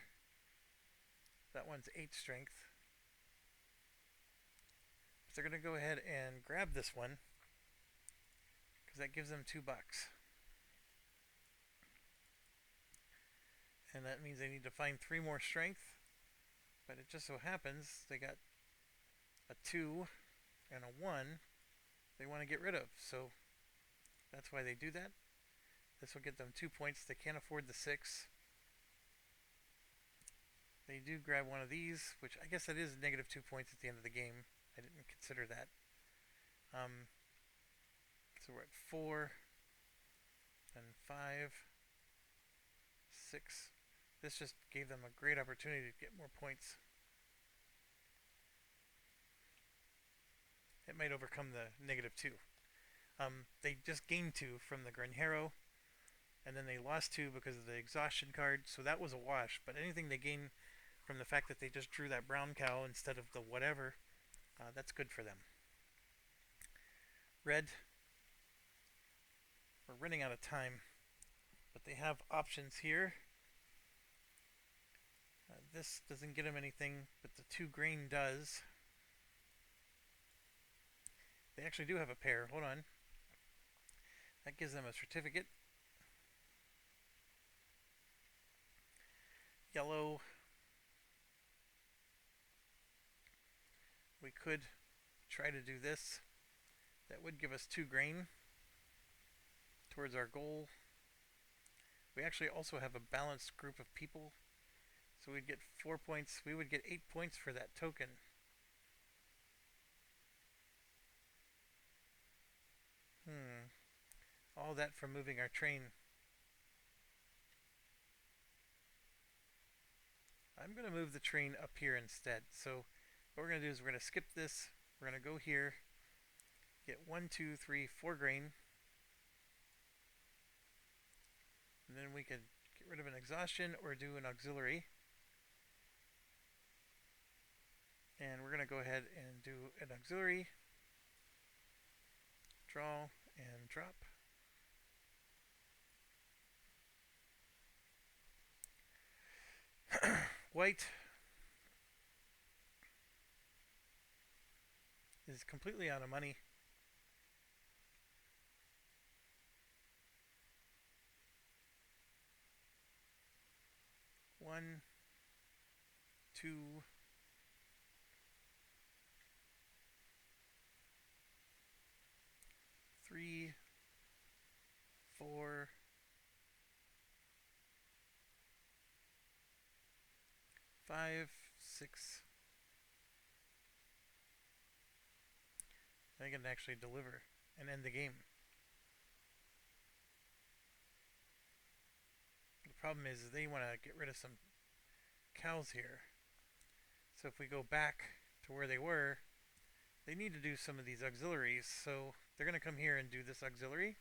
That one's 8 strength. So they're going to go ahead and grab this one, because that gives them $2. And that means they need to find 3 more strength. But it just so happens they got a 2 and a 1 they want to get rid of. So that's why they do that. This will get them 2 points. They can't afford the 6. They do grab one of these, which I guess that is negative 2 points at the end of the game. I didn't consider that. So we're at 4, then 5, 6. This just gave them a great opportunity to get more points. It might overcome the negative 2. They just gained 2 from the Granjero, and then they lost 2 because of the exhaustion card, so that was a wash. But anything they gain from the fact that they just drew that brown cow instead of the whatever, that's good for them. Red, we're running out of time, but they have options here. This doesn't get them anything, but the 2 grain does. They actually do have a pair. Hold on. That gives them a certificate. Yellow. We could try to do this. That would give us 2 grain towards our goal. We actually also have a balanced group of people. So we'd get 4 points. We would get 8 points for that token. All that from moving our train. I'm going to move the train up here instead. So What we're going to do is we're going to skip this. We're going to go here, get 1, 2, 3, 4 grain. And then we could get rid of an exhaustion or do an auxiliary. And we're going to go ahead and do an auxiliary. Draw and drop. White is completely out of money. One, two, three, four, five, six. I can actually deliver and end the game. The problem is they want to get rid of some cows here. So if we go back to where they were, they need to do some of these auxiliaries. So they're going to come here and do this auxiliary.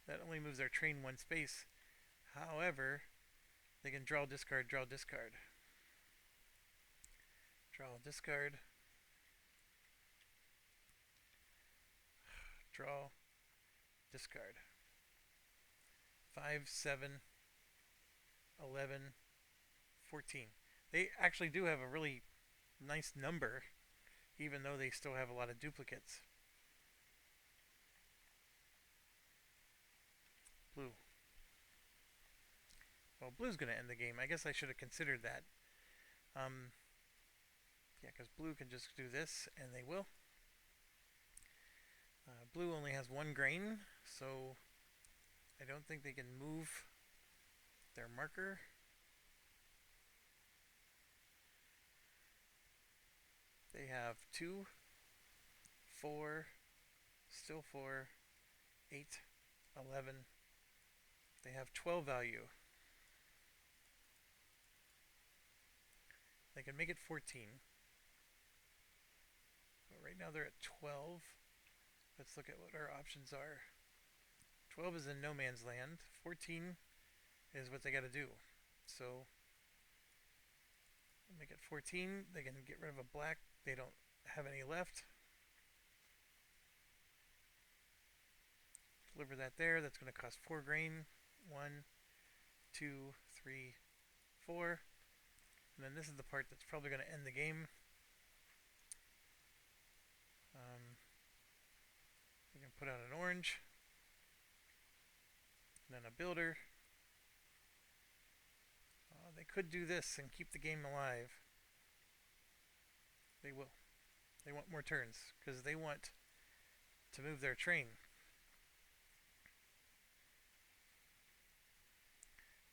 That only moves their train one space. However, they can draw, discard, draw, discard. Draw, discard. Draw, discard. 5, 7, 11, 14. They actually do have a really nice number, even though they still have a lot of duplicates. Blue. Well, blue's going to end the game. I guess I should have considered that. Yeah, because blue can just do this, and they will. Blue only has 1 grain, so I don't think they can move their marker. They have 2, 4, still 4, 8, 11. They have 12 value. They can make it 14. But right now they're at 12. Let's look at what our options are. 12 is in no man's land. 14 is what they got to do. So make it 14. They can get rid of a black. They don't have any left. Deliver that there. That's going to cost 4 grain. 1, 2, 3, 4. And then this is the part that's probably going to end the game. We can put out an orange. And then a builder. They could do this and keep the game alive. They will. They want more turns because they want to move their train.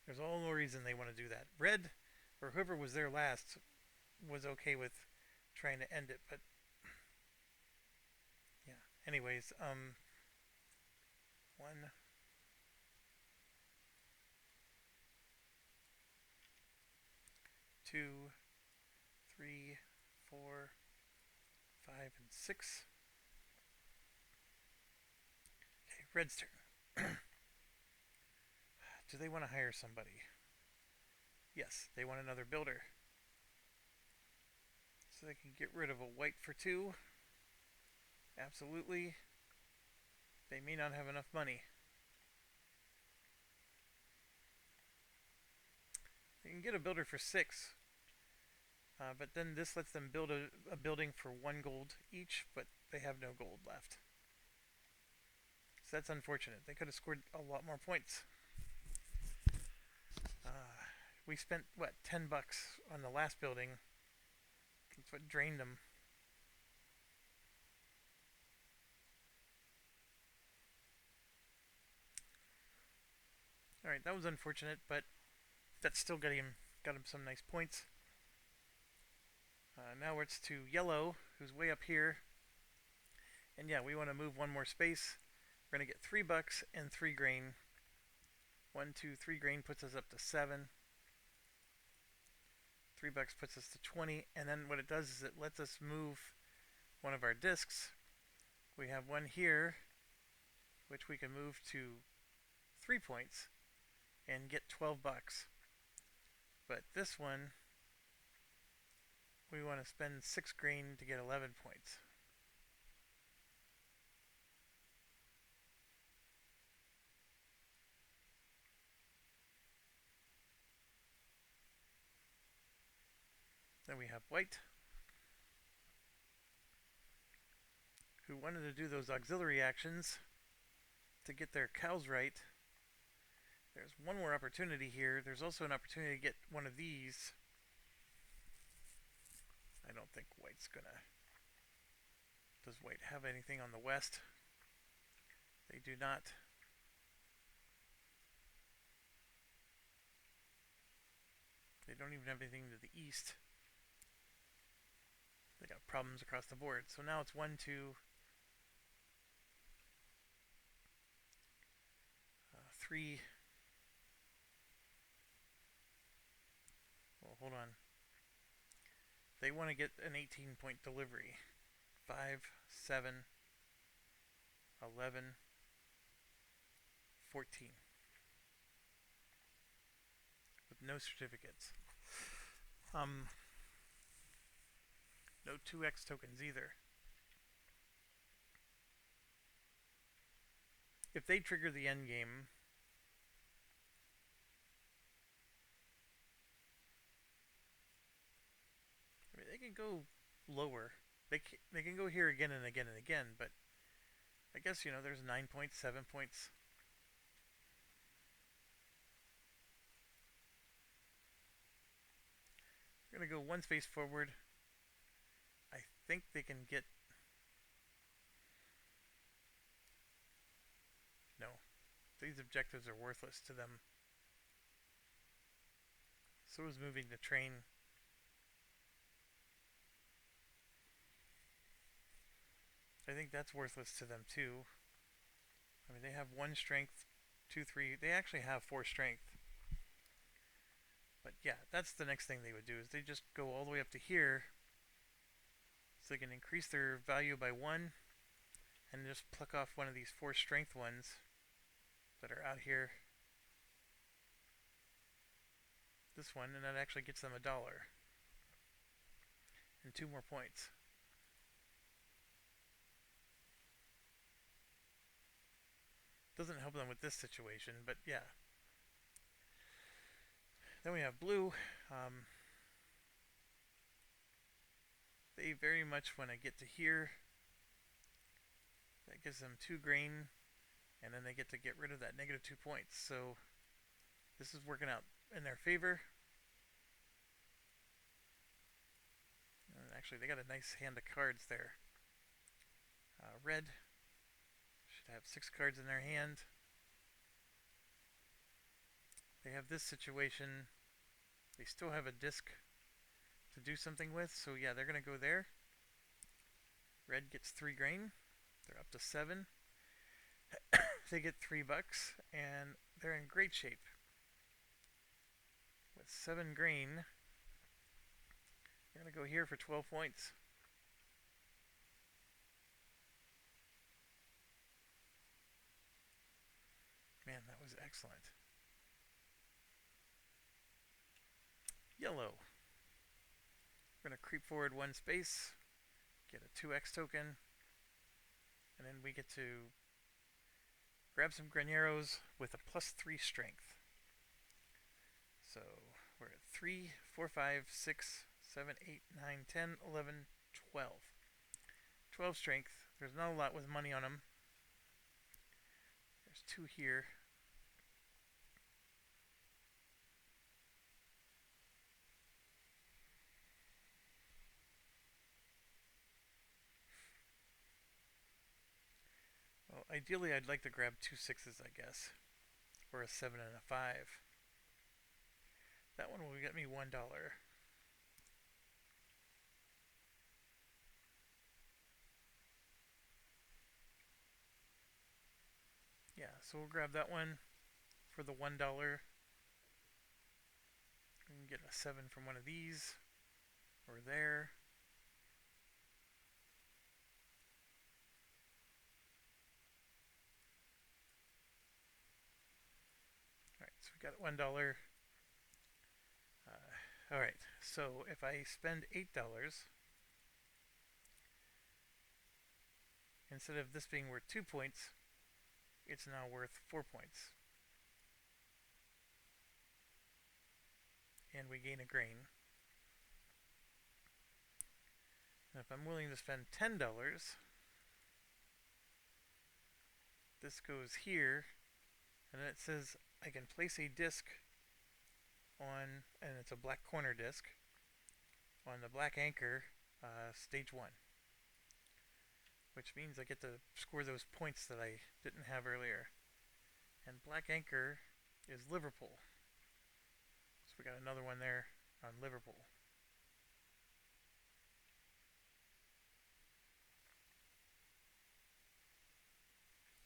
There's all no reason they want to do that. Red, or whoever was there last, was okay with trying to end it, but yeah. Anyways, 1, 2, 3, 4, 5, and 6. Okay, red's turn. Do they want to hire somebody? Yes, they want another builder. So they can get rid of a white for 2. Absolutely. They may not have enough money. They can get a builder for 6. But then this lets them build a building for 1 gold each, but they have no gold left. So that's unfortunate. They could have scored a lot more points. We spent, what, 10 bucks on the last building. That's what drained them. Alright, that was unfortunate, but that still got him some nice points. Now it's to yellow, who's way up here. And yeah, we want to move 1 more space. We're going to get 3 bucks and 3 grain. 1, 2, 3 grain puts us up to 7. $3 puts us to 20, and then what it does is it lets us move one of our discs. We have one here, which we can move to 3 points and get $12. But this one, we want to spend 6 grain to get 11 points. Then we have white, who wanted to do those auxiliary actions to get their cows right. There's one more opportunity here. There's also an opportunity to get one of these. I don't think white's gonna... Does white have anything on the west? They do not. They don't even have anything to the east. They got problems across the board. So now it's 1, 2, 3. Well, hold on. They want to get an 18-point delivery. 5, 7, 11, 14. With no certificates. No 2x tokens either. If they trigger the end game, I mean, they can go lower. They can go here again and again and again, but I guess, you know, there's 9 points, 7 points. We're going to go one space forward. I think they can get... No. These objectives are worthless to them. So is moving the train. I think that's worthless to them too. I mean, they have 1 strength, 2, 3. They actually have 4 strength. But yeah, that's the next thing they would do, is they just go all the way up to here, so they can increase their value by 1, and just pluck off one of these 4 strength ones that are out here. This one, and that actually gets them $1 and 2 more points. Doesn't help them with this situation, but yeah. Then we have blue. They very much want to get to here. That gives them 2 grain, and then they get to get rid of that negative 2 points. So this is working out in their favor. And actually, they got a nice hand of cards there. Red should have 6 cards in their hand. They have this situation. They still have a disc to do something with, so yeah, they're going to go there. Red gets 3 grain. They're up to 7. They get $3, and they're in great shape. With 7 grain, they're going to go here for 12 points. Man, that was excellent. Yellow. We're going to creep forward 1 space, get a 2x token, and then we get to grab some graneros with a +3 strength. So we're at 3, 4, 5, 6, 7, 8, 9, 10, 11, 12. 12 strength. There's not a lot with money on them. There's 2 here. Well, ideally I'd like to grab 2 6s, I guess. Or a 7 and a 5. That one will get me $1. Yeah, so we'll grab that one for the $1. We can get a 7 from one of these or there. Alright, so we got $1. Alright, so if I spend $8, instead of this being worth 2 points, it's now worth 4 points. And we gain a grain. And if I'm willing to spend $10, this goes here, and then it says I can place a disc on, and it's a black corner disc, on the black anchor, stage 1. Which means I get to score those points that I didn't have earlier. And black anchor is Liverpool. So we got another one there on Liverpool.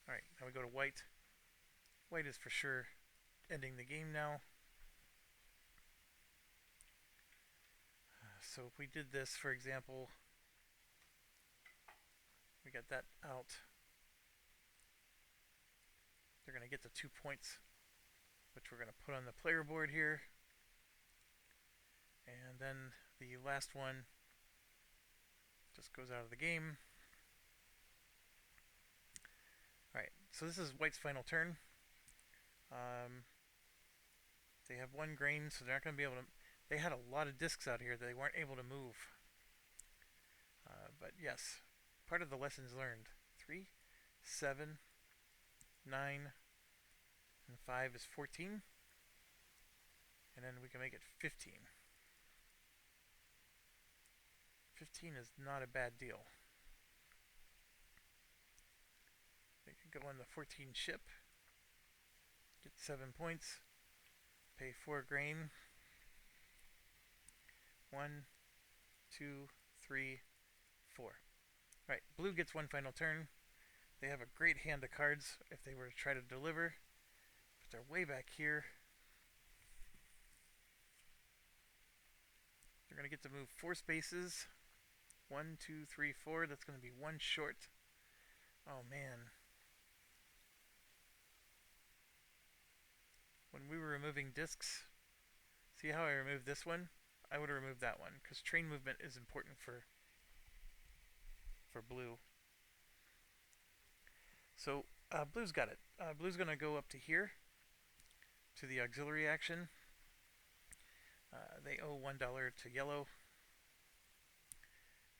Alright, now we go to white. White is for sure ending the game now. So if we did this, for example, we got that out. They're going to get the 2 points, which we're going to put on the player board here. And then the last one just goes out of the game. Alright, so this is white's final turn. They have 1 grain, so they're not going to be able to... They had a lot of discs out here that they weren't able to move. But yes, part of the lessons learned. 3, 7, 9, and 5 is 14. And then we can make it 15. 15 is not a bad deal. They can go on the 14 ship, get 7 points, pay 4 grain. 1, 2, 3, 4. Right, blue gets 1 final turn. They have a great hand of cards if they were to try to deliver, but they're way back here. They're going to get to move 4 spaces. 1, 2, 3, 4. That's going to be 1 short. Oh man. When we were removing discs, see how I removed this one? I would have removed that one, because train movement is important for blue. So blue's got it. Blue's going to go up to here, to the auxiliary action. They owe $1 to yellow.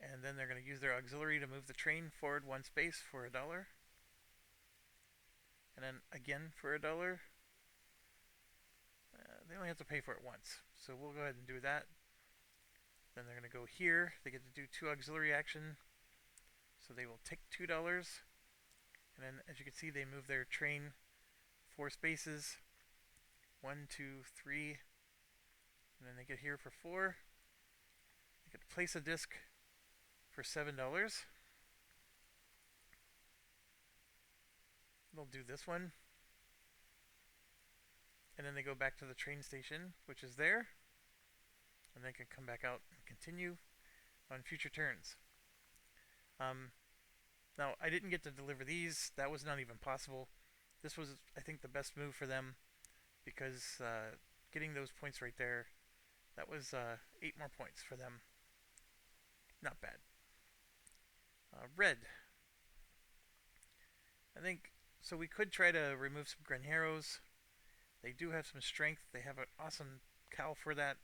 And then they're going to use their auxiliary to move the train forward 1 space for $1. And then again for $1. They only have to pay for it once. So we'll go ahead and do that. Then they're going to go here. They get to do 2 auxiliary action. So they will take $2. And then as you can see, they move their train 4 spaces. 1, 2, 3. And then they get here for 4. They get to place a disc for $7. They'll do this one. And then they go back to the train station, which is there. And they can come back out and continue on future turns. Now, I didn't get to deliver these. That was not even possible. This was, I think, the best move for them, because getting those points right there, that was 8 more points for them. Not bad. Red. I think, so we could try to remove some granjeros. They do have some strength. They have an awesome cow for that.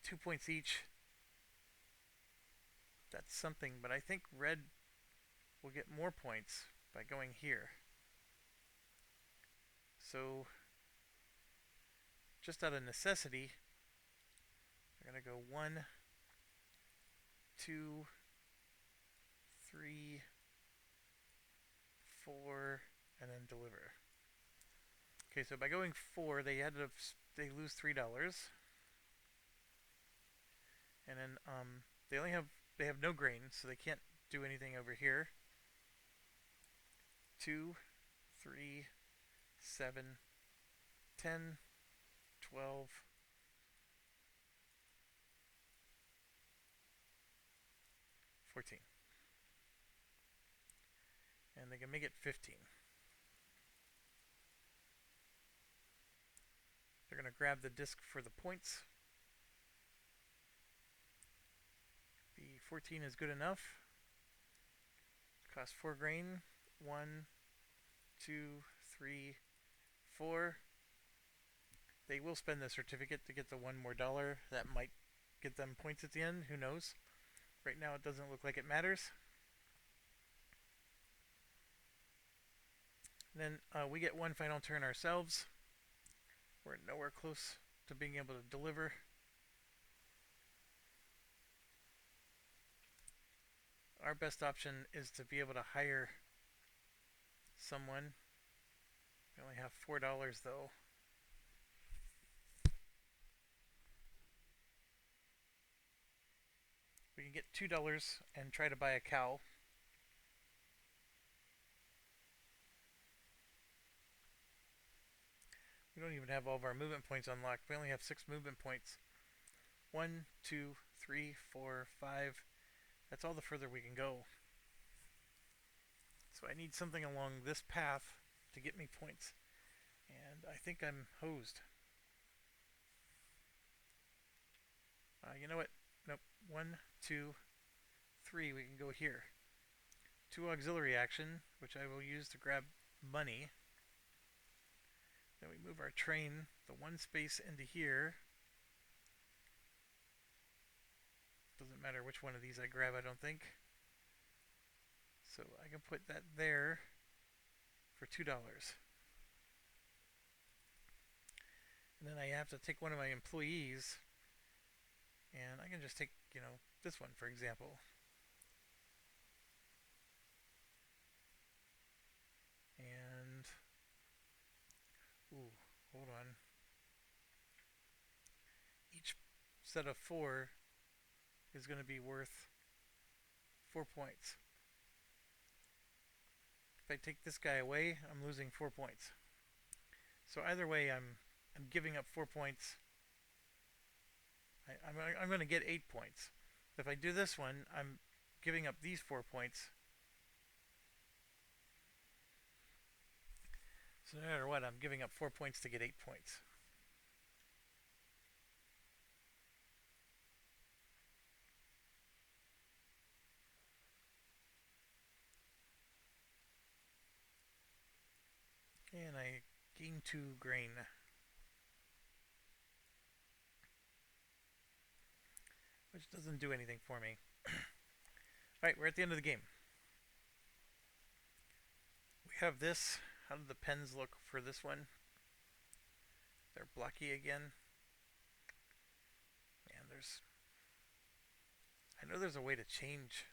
2 points each. That's something, but I think red will get more points by going here. So, just out of necessity, they're going to go 1, 2, 3, 4, and then deliver. Okay, so by going 4, they lose $3. And then they have no grain, so they can't do anything over here. 2, 3, 7, 10, 12, 14. And they can make it 15. They're going to grab the disc for the points. The 14 is good enough. Cost 4 grain. 1, 2, 3, 4. They will spend the certificate to get the $1 more. That might get them points at the end. Who knows? Right now it doesn't look like it matters. And then we get one final turn ourselves. We're nowhere close to being able to deliver. Our best option is to be able to hire someone. We only have $4 though. We can get $2 and try to buy a cow. We don't even have all of our movement points unlocked. We only have 6 movement points. 1, 2, 3, 4, 5. That's all the further we can go. So I need something along this path to get me points. And I think I'm hosed. You know what? Nope. 1, 2, 3. We can go here. 2 auxiliary action, which I will use to grab money. Then we move our train the 1 space into here. Doesn't matter which one of these I grab, I don't think. So I can put that there for $2. And then I have to take one of my employees, and I can just take, this one for example. And, hold on. Each set of 4 is going to be worth 4 points. If I take this guy away, I'm losing 4 points. So either way, I'm giving up 4 points. I'm going to get 8 points. If I do this one, I'm giving up these 4 points. So no matter what, I'm giving up 4 points to get 8 points. And I gain 2 grain. Which doesn't do anything for me. Alright, we're at the end of the game. We have this. How do the pens look for this one? They're blocky again. Man, I know there's a way to change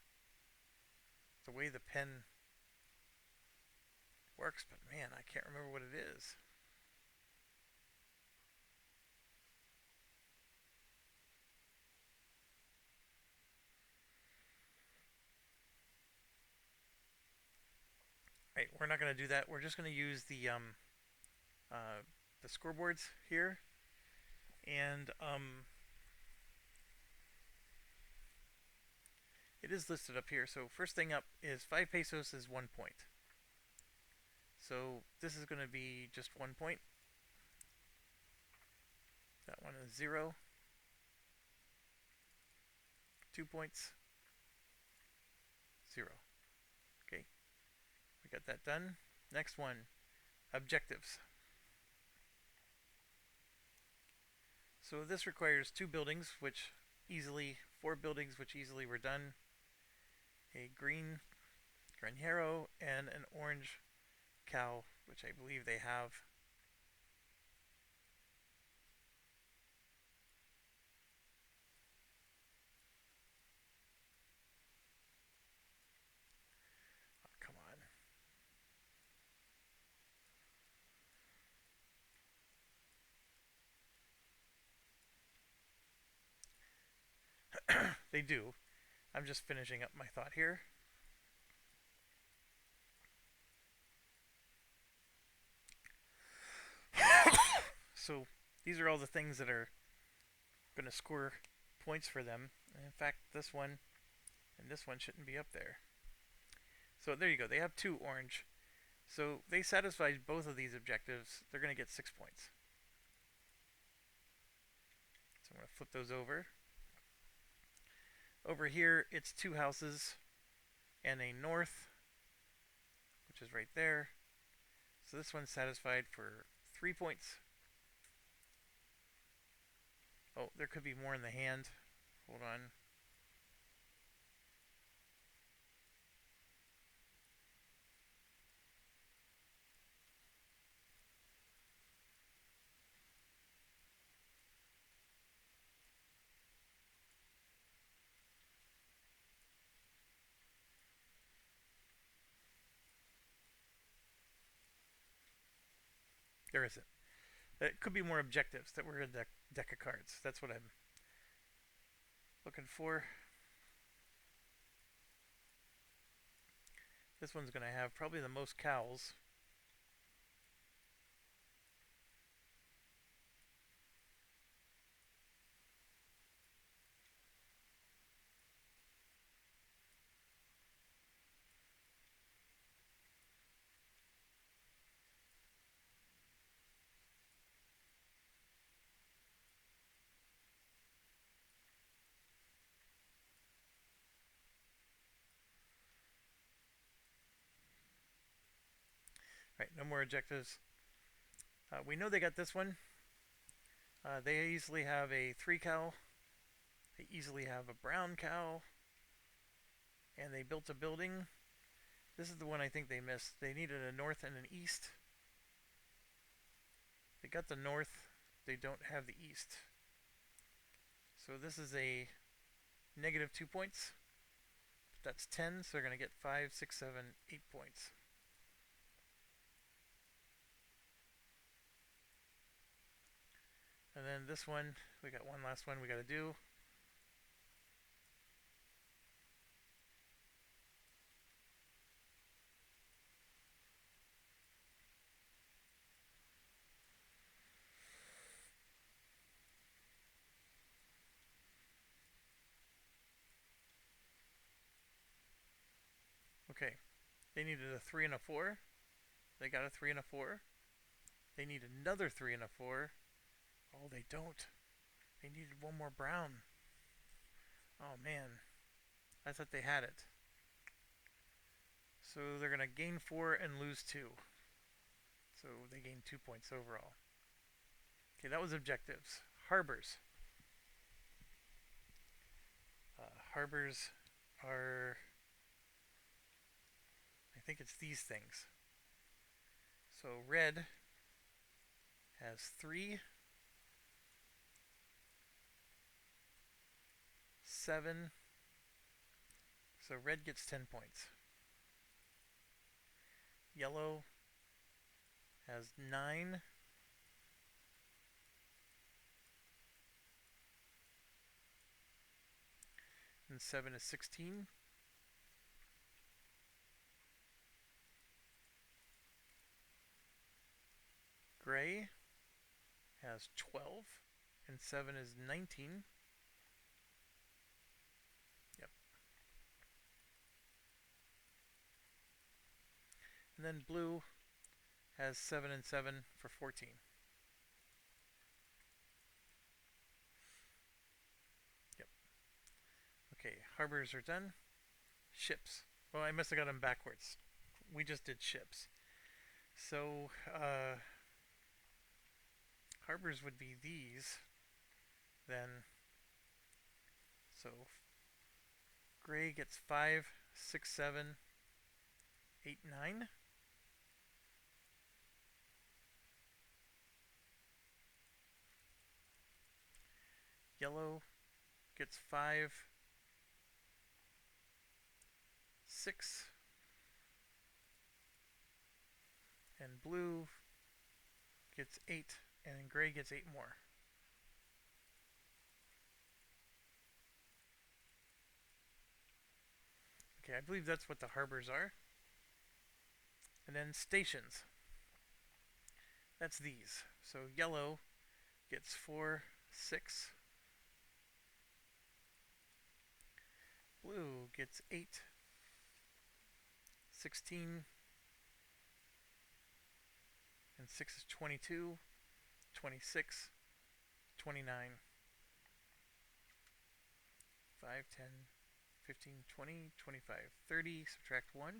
the way the pen works, but man, I can't remember what it is. Right, we're not going to do that. We're just going to use the scoreboards here, and it is listed up here. So first thing up is 5 pesos is 1 point. So this is going to be just 1 point. That one is 0. 2 points. 0. Okay. We got that done. Next one, objectives. So this requires 2 buildings, which easily, 4 buildings, which easily were done. A green granjero and an orange cow, which I believe they have. Oh, come on. They do. I'm just finishing up my thought here. So These are all the things that are going to score points for them. And in fact, this one and this one shouldn't be up there. So there you go. They have 2 orange. So they satisfied both of these objectives. They're going to get 6 points. So I'm going to flip those over. Over here, it's 2 houses and a north, which is right there. So this one's satisfied for 3 points. Oh, there could be more in the hand. Hold on. There isn't. It could be more objectives that were in the deck of cards. That's what I'm looking for. This one's going to have probably the most cows. Right, no more objectives. We know they got this one. They easily have a 3 cow. They easily have a brown cow. And they built a building. This is the one I think they missed. They needed a north and an east. They got the north. They don't have the east. So this is a negative 2 points. That's 10, so they're going to get 5, 6, 7, 8 points. And then this one, we got one last one we got to do. Okay, they needed a 3 and a 4. They got a 3 and a 4. They need another 3 and a 4. Oh, they don't. They needed one more brown. Oh man, I thought they had it. So they're going to gain 4 and lose 2. So they gain 2 points overall. Okay, that was objectives. Harbors. Harbors are, I think it's these things. So red has 3, 7. So red gets 10 points. Yellow has 9. And 7 is 16. Gray has 12. And 7 is 19. Yep. And then blue has 7 and 7 for 14. Yep. Okay, harbors are done. Ships. Well, I must have got them backwards. We just did ships. So, harbors would be these. Then, so gray gets 5, 6, 7, 8, 9. Yellow gets 5, 6. And blue gets 8. And gray gets 8 more. Okay, I believe that's what the harbors are. And then stations. That's these. So yellow gets 4, 6. Blue gets 8, 16, and 6 is 22, 26, 29, 5, 10, 15, 20, 25, 30, subtract 1.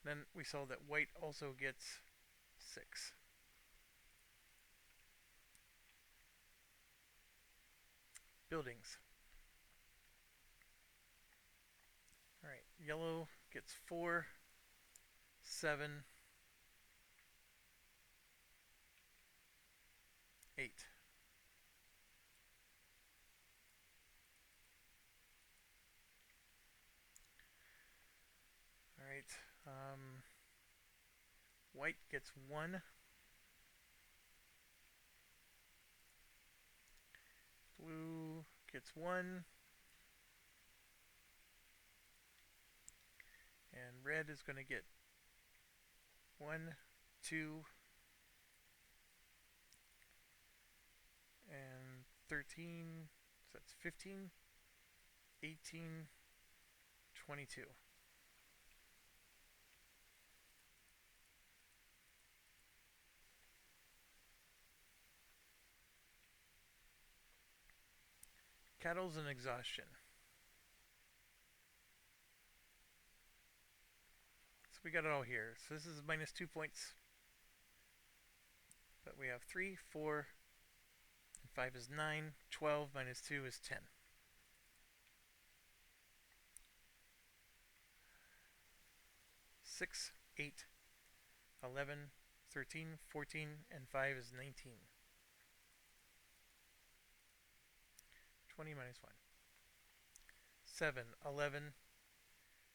Then we saw that white also gets 6. Buildings. Alright, yellow gets 4, 7, 8. Alright, white gets 1, blue gets 1, and red is going to get 1, 2, and 13, so that's 15, 18, 22. Cattles and exhaustion. So we got it all here. So this is minus 2 points. But we have 3, 4, and 5 is 9. 12 minus 2 is 10. 6, 8, 11, 13, 14, and 5 is 19. 20 minus 1. 7, 11,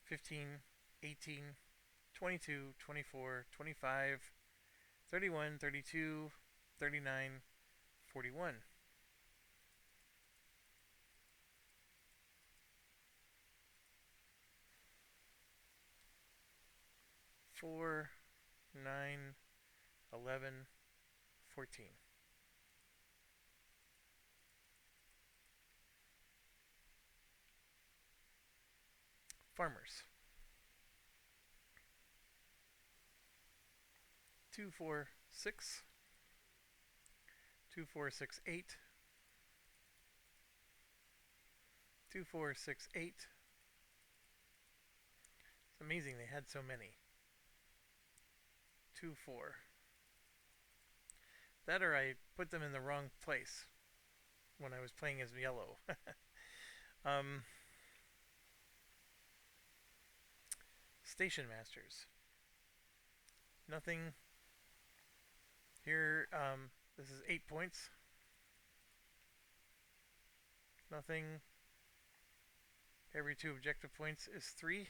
15, 18, 22, 24, 25, 31, 32, 39, 41. 4, 9, 11, 14. Farmers. 2, 4, 6. 2, 4, 6, 8. 2, 4, 6, 8. It's amazing they had so many. 2, 4. That or I put them in the wrong place when I was playing as yellow. Station masters. Nothing. Here, this is 8 points. Nothing. Every 2 objective points is 3.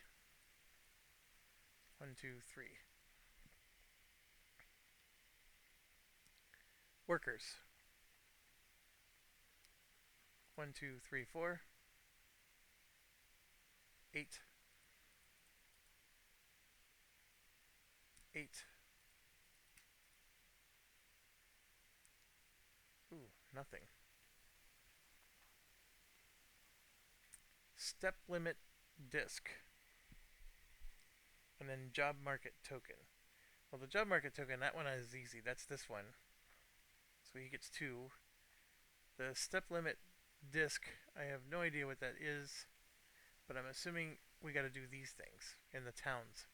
1, 2, 3. Workers. 1, 2, 3, 4. 8. 8. Ooh, nothing. Step limit disc. And then job market token. Well, the job market token, that one is easy. That's this one. So he gets 2. The step limit disc, I have no idea what that is, but I'm assuming we got to do these things in the towns.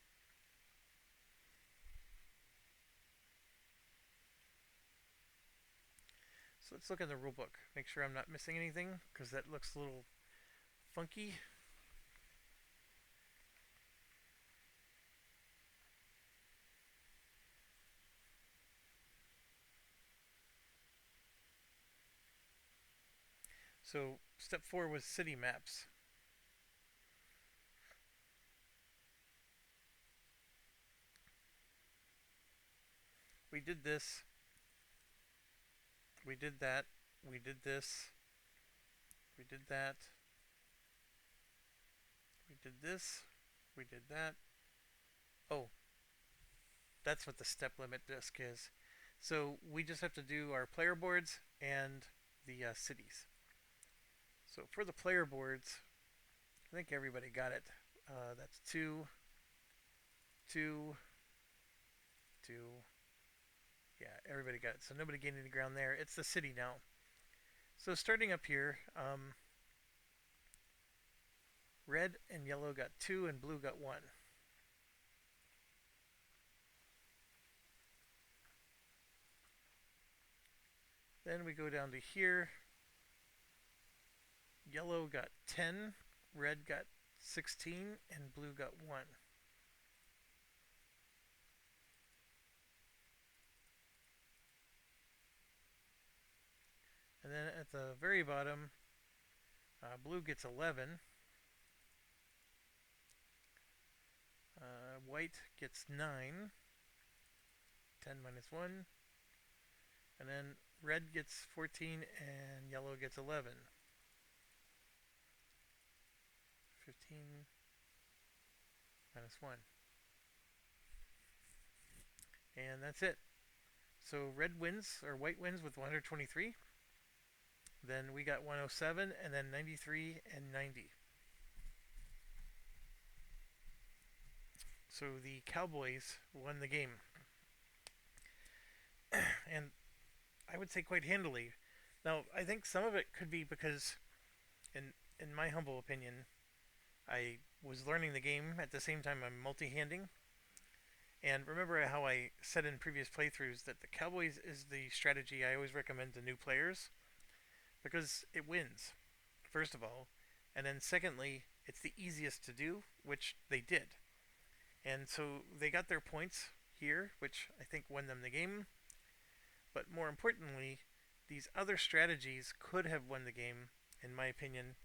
So let's look in the rulebook. Make sure I'm not missing anything, because that looks a little funky. So step 4 was city maps. We did this. We did that. We did this. We did that. We did this. We did that. Oh, that's what the step limit disc is. So we just have to do our player boards and the cities. So for the player boards, I think everybody got it. That's two, two, two. Yeah, everybody got it. So nobody gained any ground there. It's the city now. So starting up here, red and yellow got two and blue got one. Then we go down to here. Yellow got 10, red got 16, and blue got 1. And then at the very bottom, blue gets 11, white gets 9, 10 minus 1, and then red gets 14 and yellow gets 11. 15 minus 1. And that's it. So red wins, or white wins with 123. Then we got 107, and then 93 and 90. So the Cowboys won the game. And I would say quite handily. Now, I think some of it could be because, in my humble opinion, I was learning the game at the same time I'm multi-handing. And remember how I said in previous playthroughs that the Cowboys is the strategy I always recommend to new players because it wins, first of all. And then secondly, it's the easiest to do, which they did. And so they got their points here, which I think won them the game. But more importantly, these other strategies could have won the game, in my opinion,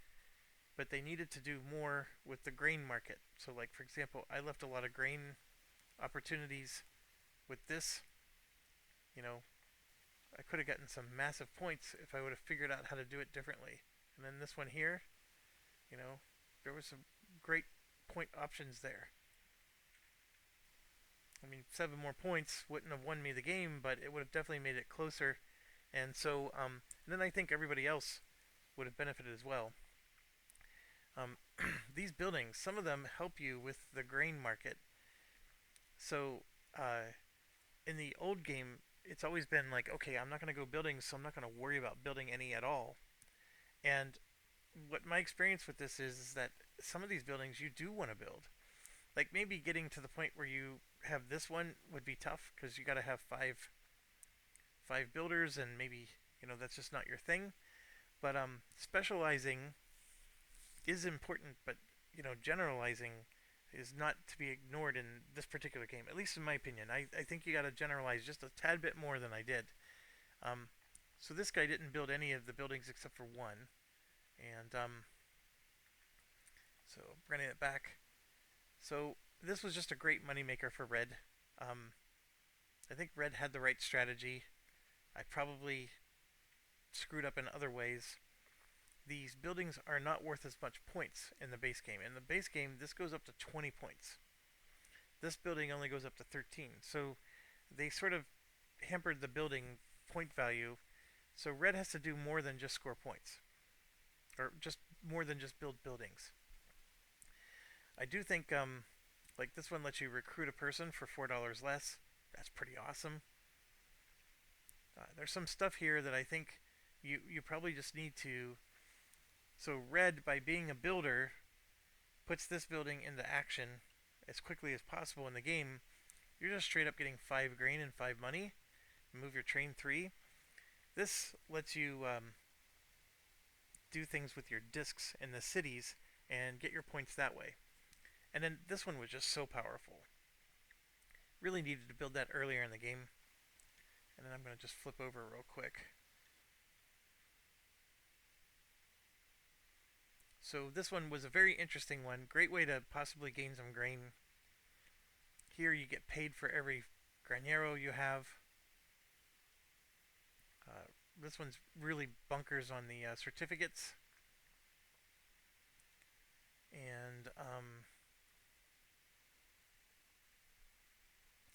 but they needed to do more with the grain market. So, like, for example, I left a lot of grain opportunities with this. You know, I could have gotten some massive points if I would have figured out how to do it differently. And then this one here, you know, there was some great point options there. I mean, 7 more points wouldn't have won me the game, but it would have definitely made it closer. And so, and then I think everybody else would have benefited as well. These buildings, some of them help you with the grain market. So, in the old game, it's always been like, okay, I'm not going to go building, so I'm not going to worry about building any at all. And what my experience with this is that some of these buildings you do want to build. Like maybe getting to the point where you have this one would be tough because you got to have five builders, and maybe that's just not your thing. But specializing is important, but generalizing is not to be ignored in this particular game. At least in my opinion, I think you got to generalize just a tad bit more than I did. Um, so this guy didn't build any of the buildings except for one, and so running it back. So this was just a great moneymaker for Red. Um, I think Red had the right strategy. I probably screwed up in other ways. These buildings are not worth as much points in the base game. In the base game, this goes up to 20 points. This building only goes up to 13. So they sort of hampered the building point value. So Red has to do more than just score points, or just more than just build buildings. I do think like this one lets you recruit a person for $4 less. That's pretty awesome. There's some stuff here that I think you probably just need to. So Red, by being a builder, puts this building into action as quickly as possible in the game. You're just straight up getting 5 grain and 5 money. Move your train 3. This lets you do things with your discs in the cities and get your points that way. And then this one was just so powerful. Really needed to build that earlier in the game. And then I'm going to just flip over real quick. So this one was a very interesting one. Great way to possibly gain some grain. Here you get paid for every granero you have. This one's really bunkers on the certificates. And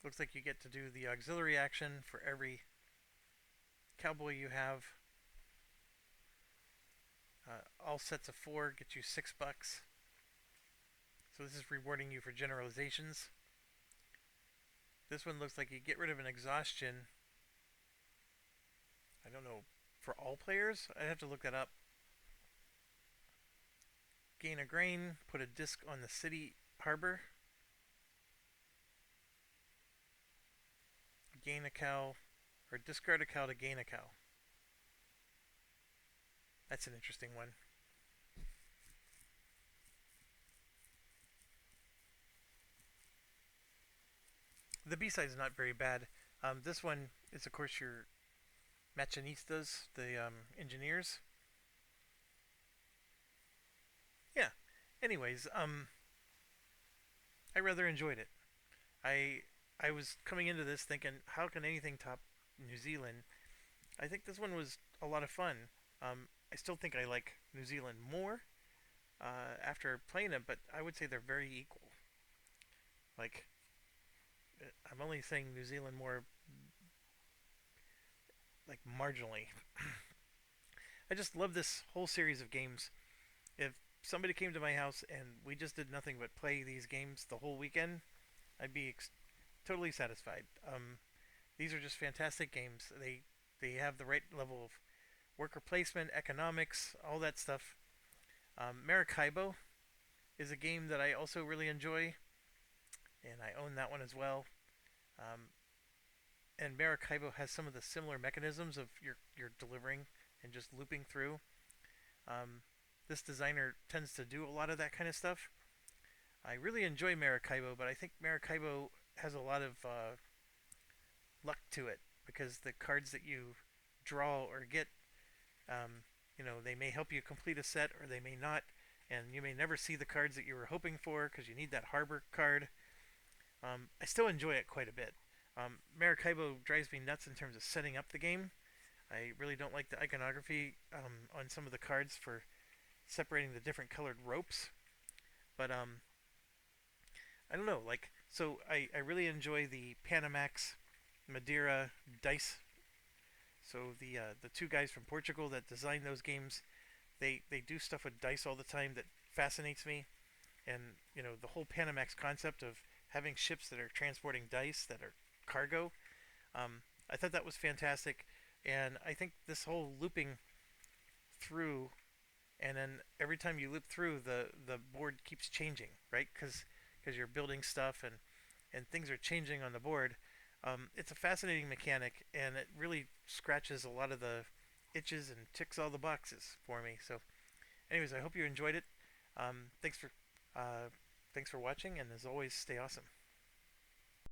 Looks like you get to do the auxiliary action for every cowboy you have. All sets of 4 get you $6. So this is rewarding you for generalizations. This one looks like you get rid of an exhaustion. I don't know, for all players? I'd have to look that up. Gain a grain, put a disc on the city harbor. Gain a cow, or discard a cow to gain a cow. That's an interesting one. The B-side is not very bad. This one is, of course, your machinistas, the engineers. Yeah. Anyways, I rather enjoyed it. I I was coming into this thinking, how can anything top New Zealand? I think this one was a lot of fun. I still think I like New Zealand more after playing it, but I would say they're very equal. Like, I'm only saying New Zealand more, like, marginally. I just love this whole series of games. If somebody came to my house and we just did nothing but play these games the whole weekend, I'd be totally satisfied. These are just fantastic games. They have the right level of worker placement, economics, all that stuff. Maracaibo is a game that I also really enjoy, and I own that one as well. Um, and Maracaibo has some of the similar mechanisms of you're delivering and just looping through. Um, this designer tends to do a lot of that kind of stuff. I really enjoy Maracaibo, but I think Maracaibo has a lot of luck to it because the cards that you draw or get, they may help you complete a set or they may not, and you may never see the cards that you were hoping for because you need that harbor card. I still enjoy it quite a bit. Maracaibo drives me nuts in terms of setting up the game. I really don't like the iconography on some of the cards for separating the different colored ropes. But I don't know, like, so I really enjoy the Panamax Madeira dice. So the two guys from Portugal that designed those games, they do stuff with dice all the time that fascinates me. And the whole Panamax concept of having ships that are transporting dice that are cargo. I thought that was fantastic, and I think this whole looping through, and then every time you loop through, the board keeps changing, right? Because you're building stuff and things are changing on the board. It's a fascinating mechanic, and it really scratches a lot of the itches and ticks all the boxes for me. So, anyways, I hope you enjoyed it. Um, thanks for uh, thanks for watching, and as always, stay awesome.